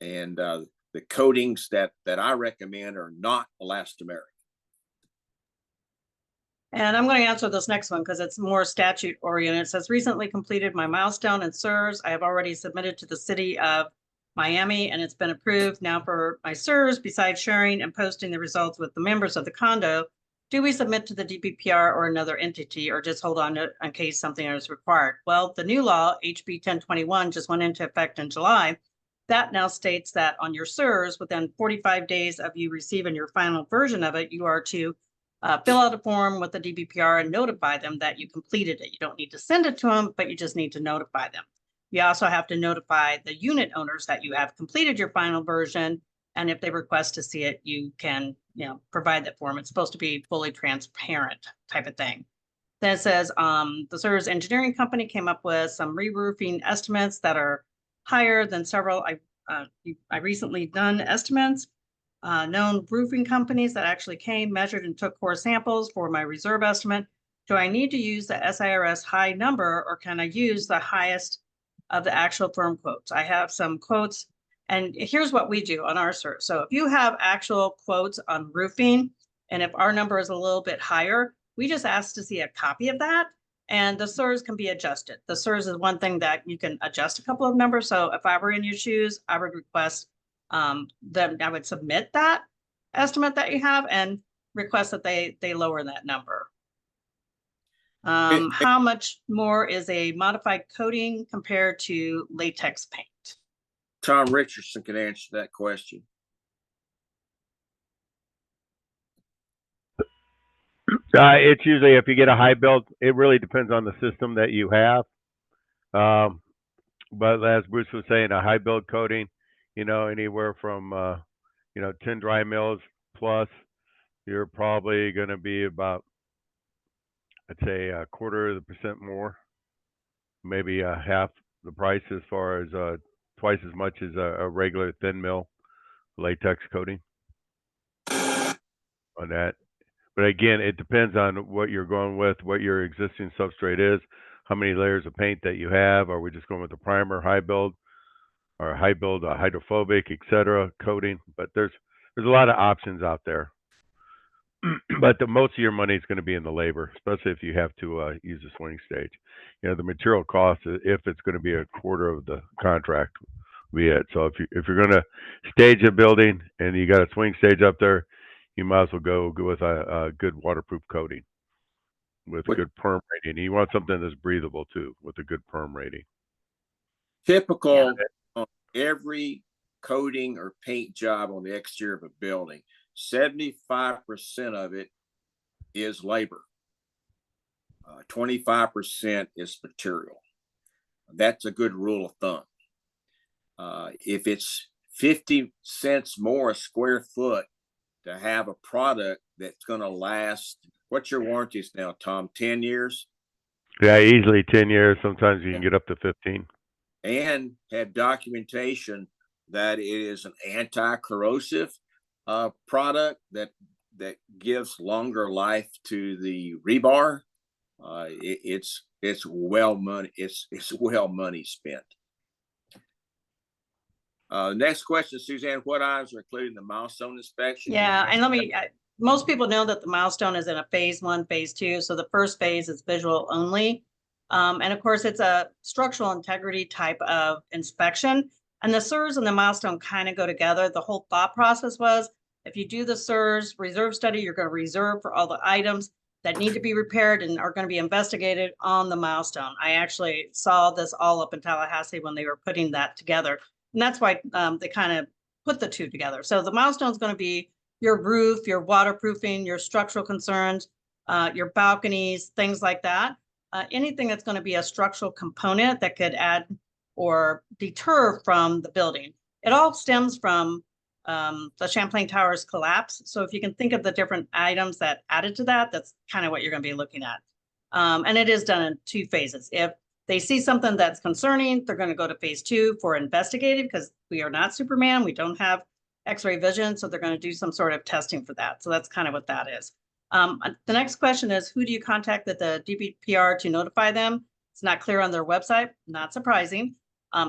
And the coatings that I recommend are not elastomeric. And I'm going to answer this next one because it's more statute oriented. It says, recently completed my milestone and SIRS. I have already submitted to the city of Miami and it's been approved. Now for my SIRS, besides sharing and posting the results with the members of the condo, do we submit to the DBPR or another entity, or just hold on to in case something is required? Well, the new law, HB 1021, just went into effect in July. That now states that on your SIRS, within 45 days of you receiving your final version of it, you are to fill out a form with the DBPR and notify them that you completed it. You don't need to send it to them, but you just need to notify them. You also have to notify the unit owners that you have completed your final version. And if they request to see it, you can, provide that form. It's supposed to be fully transparent type of thing. Then it says the SIRS engineering company came up with some re-roofing estimates that are higher than several. I recently done estimates. Known roofing companies that actually came, measured, and took core samples for my reserve estimate. Do I need to use the SIRS high number, or can I use the highest of the actual firm quotes? I have some quotes, and here's what we do on our search. So if you have actual quotes on roofing, and if our number is a little bit higher, we just ask to see a copy of that, and the SIRS can be adjusted. The SIRS is one thing that you can adjust a couple of numbers. So if I were in your shoes, I would request then I would submit that estimate that you have and request that they lower that number. How much more is a modified coating compared to latex paint? Tom Richardson can answer that question. It's usually, if you get a high build, it really depends on the system that you have. But as Bruce was saying, a high build coating, anywhere from 10 dry mills plus, you're probably going to be about, I'd say, 1/4% more, maybe half the price as far as twice as much as a regular thin mill latex coating on that. But again, it depends on what you're going with, what your existing substrate is, how many layers of paint that you have. Are we just going with the primer, high build, or high build, hydrophobic, etc. coating? But there's a lot of options out there. But most of your money is going to be in the labor, especially if you have to use a swing stage. The material cost, if it's going to be 1/4 of the contract, will be it. So if you're going to stage a building and you got a swing stage up there, you might as well go with a good waterproof coating with a good perm rating. You want something that's breathable too, with a good perm rating. Typical on every coating or paint job on the exterior of a building, 75% of it is labor. 25% is material. That's a good rule of thumb. If it's 50 cents more a square foot to have a product that's going to last, what's your warranties now, Tom? 10 years? Yeah, easily 10 years. Sometimes you can get up to 15. And have documentation that it is an anti-corrosive product that gives longer life to the rebar. It's well money. It's well money spent. Next question, Suzanne. What items are included in the milestone inspection? Yeah, and most people know that the milestone is in a phase 1, phase 2. So the first phase is visual only. And of course, it's a structural integrity type of inspection. And the SIRS and the milestone kind of go together. The whole thought process was, if you do the SIRS reserve study, you're going to reserve for all the items that need to be repaired and are going to be investigated on the milestone. I actually saw this all up in Tallahassee when they were putting that together. And that's why they kind of put the two together. So the milestone is going to be your roof, your waterproofing, your structural concerns, your balconies, things like that. Anything that's going to be a structural component that could add or deter from the building. It all stems from the Champlain Towers collapse. So if you can think of the different items that added to that, that's kind of what you're going to be looking at. And it is done in 2 phases. If they see something that's concerning, they're going to go to phase 2 for investigative, because we are not Superman. We don't have X-ray vision. So they're going to do some sort of testing for that. So that's kind of what that is. The next question is, who do you contact at the DBPR to notify them? It's not clear on their website. Not surprising.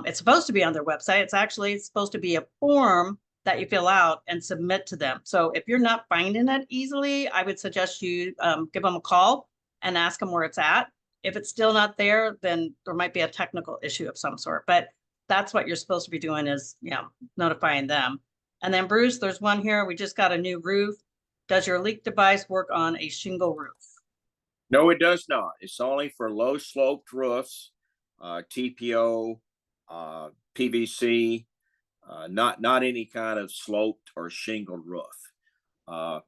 It's supposed to be on their website. It's supposed to be a form that you fill out and submit to them. So if you're not finding it easily, I would suggest you give them a call and ask them where it's at. If it's still not there, then there might be a technical issue of some sort, but that's what you're supposed to be doing, is, notifying them. And then Bruce, there's one here. We just got a new roof. Does your leak device work on a shingle roof? No, it does not. It's only for low sloped roofs, TPO, PVC, not any kind of sloped or shingled roof.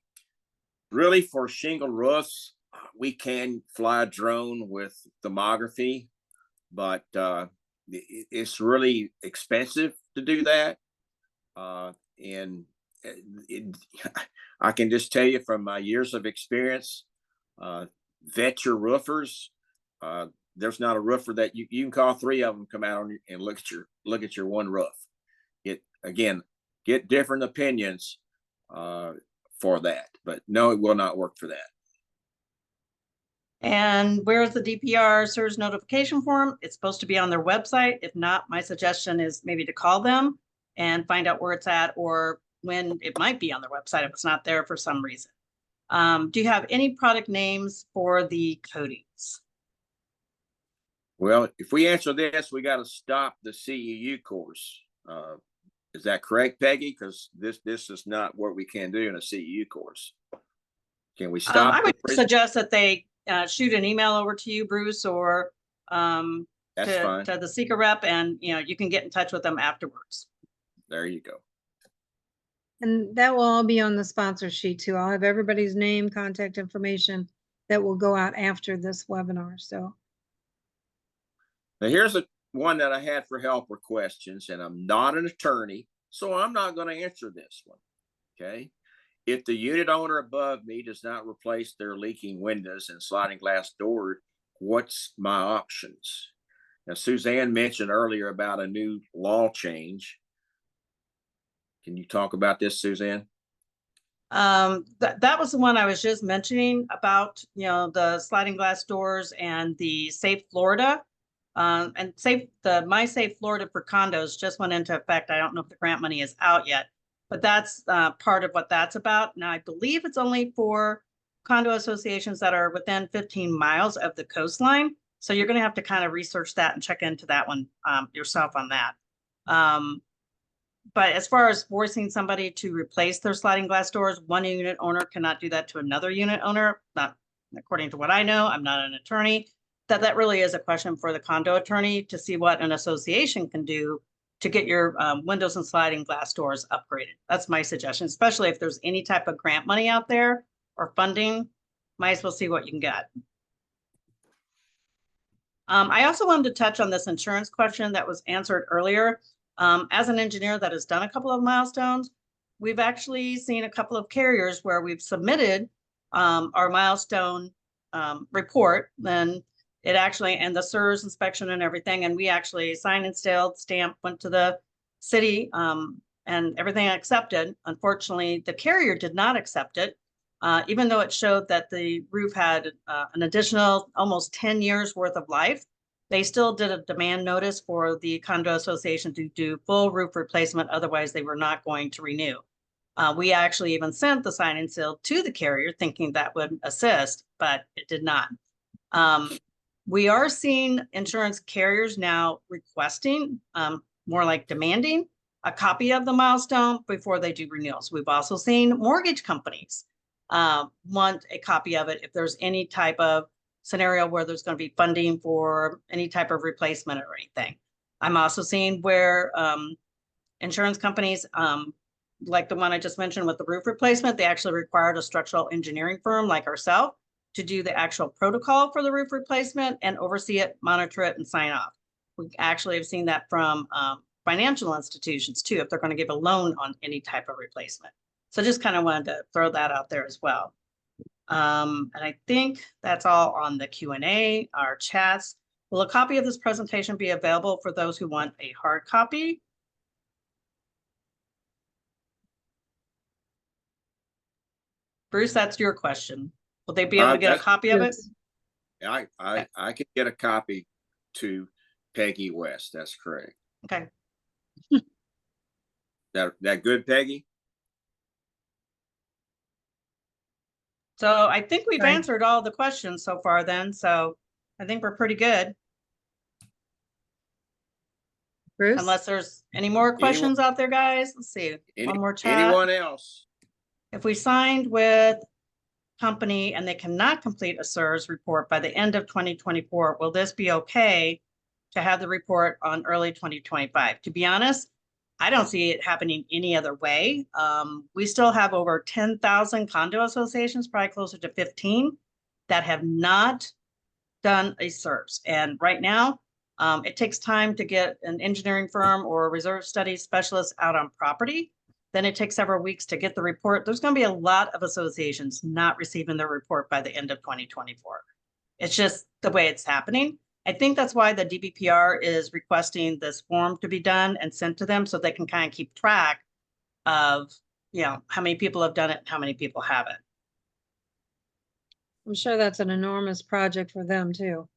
Really, for shingle roofs, we can fly a drone with thermography, but it's really expensive to do that. And I can just tell you from my years of experience, vet your roofers. There's not a roofer that you can call 3 of them come out and look at your one roof. Get different opinions for that, but no, it will not work for that. And where's the DPR SIRS notification form? It's supposed to be on their website. If not, my suggestion is maybe to call them and find out where it's at, or when it might be on their website if it's not there for some reason. Do you have any product names for the coatings? Well, if we answer this, we got to stop the CEU course. Is that correct, Peggy? Because this is not what we can do in a CEU course. Can we stop? I would suggest that they shoot an email over to you, Bruce, or That's fine. to the Seeker rep, and you can get in touch with them afterwards. There you go. And that will all be on the sponsor sheet too. I'll have everybody's name, contact information that will go out after this webinar. So now here's one that I had for help or questions, and I'm not an attorney, so I'm not going to answer this one. Okay. If the unit owner above me does not replace their leaking windows and sliding glass door, what's my options? Now, Suzanne mentioned earlier about a new law change. Can you talk about this, Suzanne? That was the one I was just mentioning about, the sliding glass doors and the Safe Florida. And My Safe Florida for condos just went into effect. I don't know if the grant money is out yet, but that's part of what that's about. Now, I believe it's only for condo associations that are within 15 miles of the coastline. So you're going to have to kind of research that and check into that one yourself on that. But as far as forcing somebody to replace their sliding glass doors, one unit owner cannot do that to another unit owner. Not according to what I know. I'm not an attorney. That really is a question for the condo attorney to see what an association can do to get your windows and sliding glass doors upgraded. That's my suggestion, especially if there's any type of grant money out there or funding, might as well see what you can get. I also wanted to touch on this insurance question that was answered earlier. As an engineer that has done a couple of milestones, we've actually seen a couple of carriers where we've submitted our milestone report, then it actually, and the SIRS inspection and everything, and we actually signed and sealed, stamped, went to the city, and everything accepted. Unfortunately, the carrier did not accept it, even though it showed that the roof had an additional almost 10 years worth of life. They still did a demand notice for the condo association to do full roof replacement. Otherwise, they were not going to renew. We actually even sent the sign and seal to the carrier thinking that would assist, but it did not. We are seeing insurance carriers now requesting, more like demanding, a copy of the milestone before they do renewals. We've also seen mortgage companies want a copy of it if there's any type of scenario where there's going to be funding for any type of replacement or anything. I'm also seeing where insurance companies, like the one I just mentioned with the roof replacement, they actually required a structural engineering firm like ourselves to do the actual protocol for the roof replacement and oversee it, monitor it, and sign off. We actually have seen that from financial institutions too, if they're going to give a loan on any type of replacement. So just kind of wanted to throw that out there as well. And I think that's all on the Q&A, our chats. Will a copy of this presentation be available for those who want a hard copy? Bruce, that's your question. Will they be able to get a copy of it? I could get a copy to Peggy West. That's correct. Okay. That good, Peggy? So I think we've answered all the questions so far then. So I think we're pretty good. Bruce? Unless there's any more questions out there, guys. Let's see. One more chat. Anyone else? If we signed with company and they cannot complete a SIRS report by the end of 2024, will this be okay to have the report on early 2025? To be honest, I don't see it happening any other way. We still have over 10,000 condo associations, probably closer to 15, that have not done a SIRS. And right now, it takes time to get an engineering firm or a reserve studies specialist out on property. Then it takes several weeks to get the report. There's going to be a lot of associations not receiving their report by the end of 2024. It's just the way it's happening. I think that's why the DBPR is requesting this form to be done and sent to them so they can kind of keep track of, how many people have done it and how many people haven't. I'm sure that's an enormous project for them too.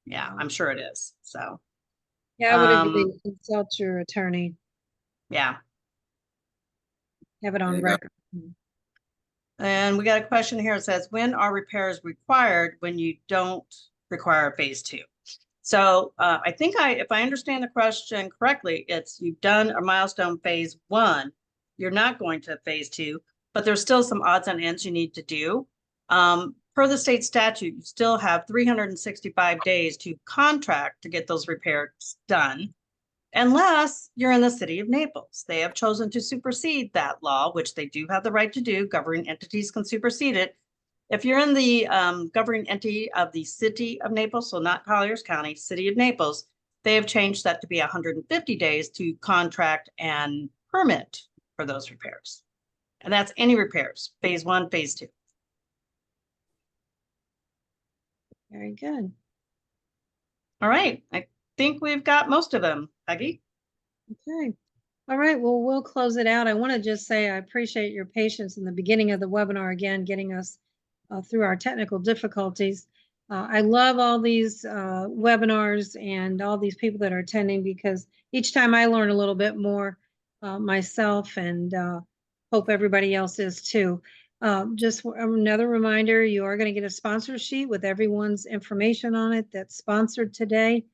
Yeah, I'm sure it is. So, Yeah, I would agree. Consult your attorney. yeah. Have it on record. And we got a question here. It says, when are repairs required when you don't require phase 2? So I think if I understand the question correctly, it's you've done a milestone phase 1, you're not going to phase 2, but there's still some odds and ends you need to do. Per the state statute, you still have 365 days to contract to get those repairs done, unless you're in the city of Naples. They have chosen to supersede that law, which they do have the right to do. Governing entities can supersede it. If you're in the governing entity of the city of Naples, so not Colliers County, city of Naples, they have changed that to be 150 days to contract and permit for those repairs. And that's any repairs, phase 1, phase 2. Very good. All right, I think we've got most of them, Peggy. Okay. All right, well, we'll close it out. I want to just say I appreciate your patience in the beginning of the webinar, again, getting us through our technical difficulties. I love all these webinars and all these people that are attending, because each time I learn a little bit more myself, and hope everybody else is too. Just another reminder, you are going to get a sponsor sheet with everyone's information on it that's sponsored today.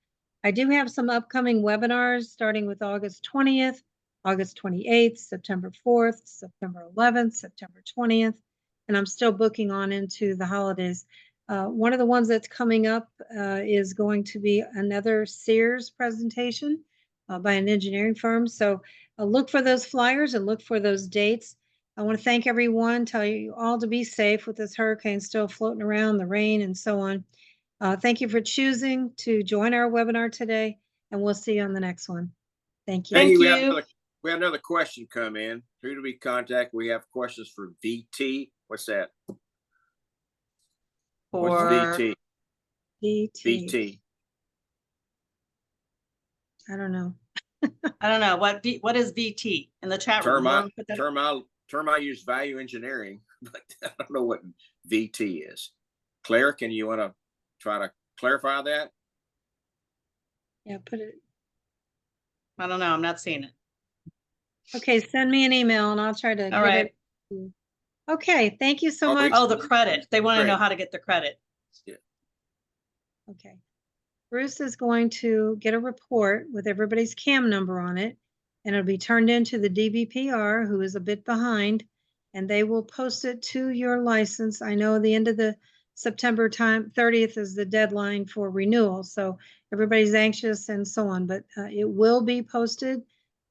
I do have some upcoming webinars starting with August 20th, August 28th, September 4th, September 11th, September 20th, and I'm still booking on into the holidays. One of the ones that's coming up is going to be another Sears presentation by an engineering firm. So look for those flyers and look for those dates. I want to thank everyone, tell you all to be safe with this hurricane still floating around, the rain and so on. Thank you for choosing to join our webinar today, and we'll see you on the next one. Thank you. Thank Peggy, you. we had another question come in. Who do we contact? We have questions for VT. What's that? What's For VT? VT. I don't know. I don't know what is VT in the chat room. Term I use value engineering, but I don't know what VT is. Claire, can you want to try to clarify that? Yeah, put it. I don't know. I'm not seeing it. Okay, send me an email and I'll try to. All right. Okay, thank you so much. Oh, the credit. They want to know Great. how to get the credit. Yeah. Okay. Bruce is going to get a report with everybody's CAM number on it, and it'll be turned into the DBPR, who is a bit behind, and they will post it to your license. I know the end of the September 30th is the deadline for renewal, so everybody's anxious and so on, but it will be posted.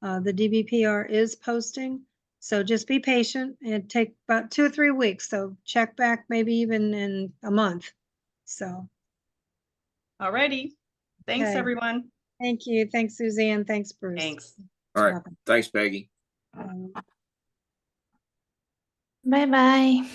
The DBPR is posting, so just be patient. It take about 2 or 3 weeks, so check back maybe even in a month. So. All righty. Thanks, Okay. everyone. Thank you. Thanks, Suzanne. Thanks, Bruce. Thanks. All right. Thanks, Peggy. Um, Bye bye.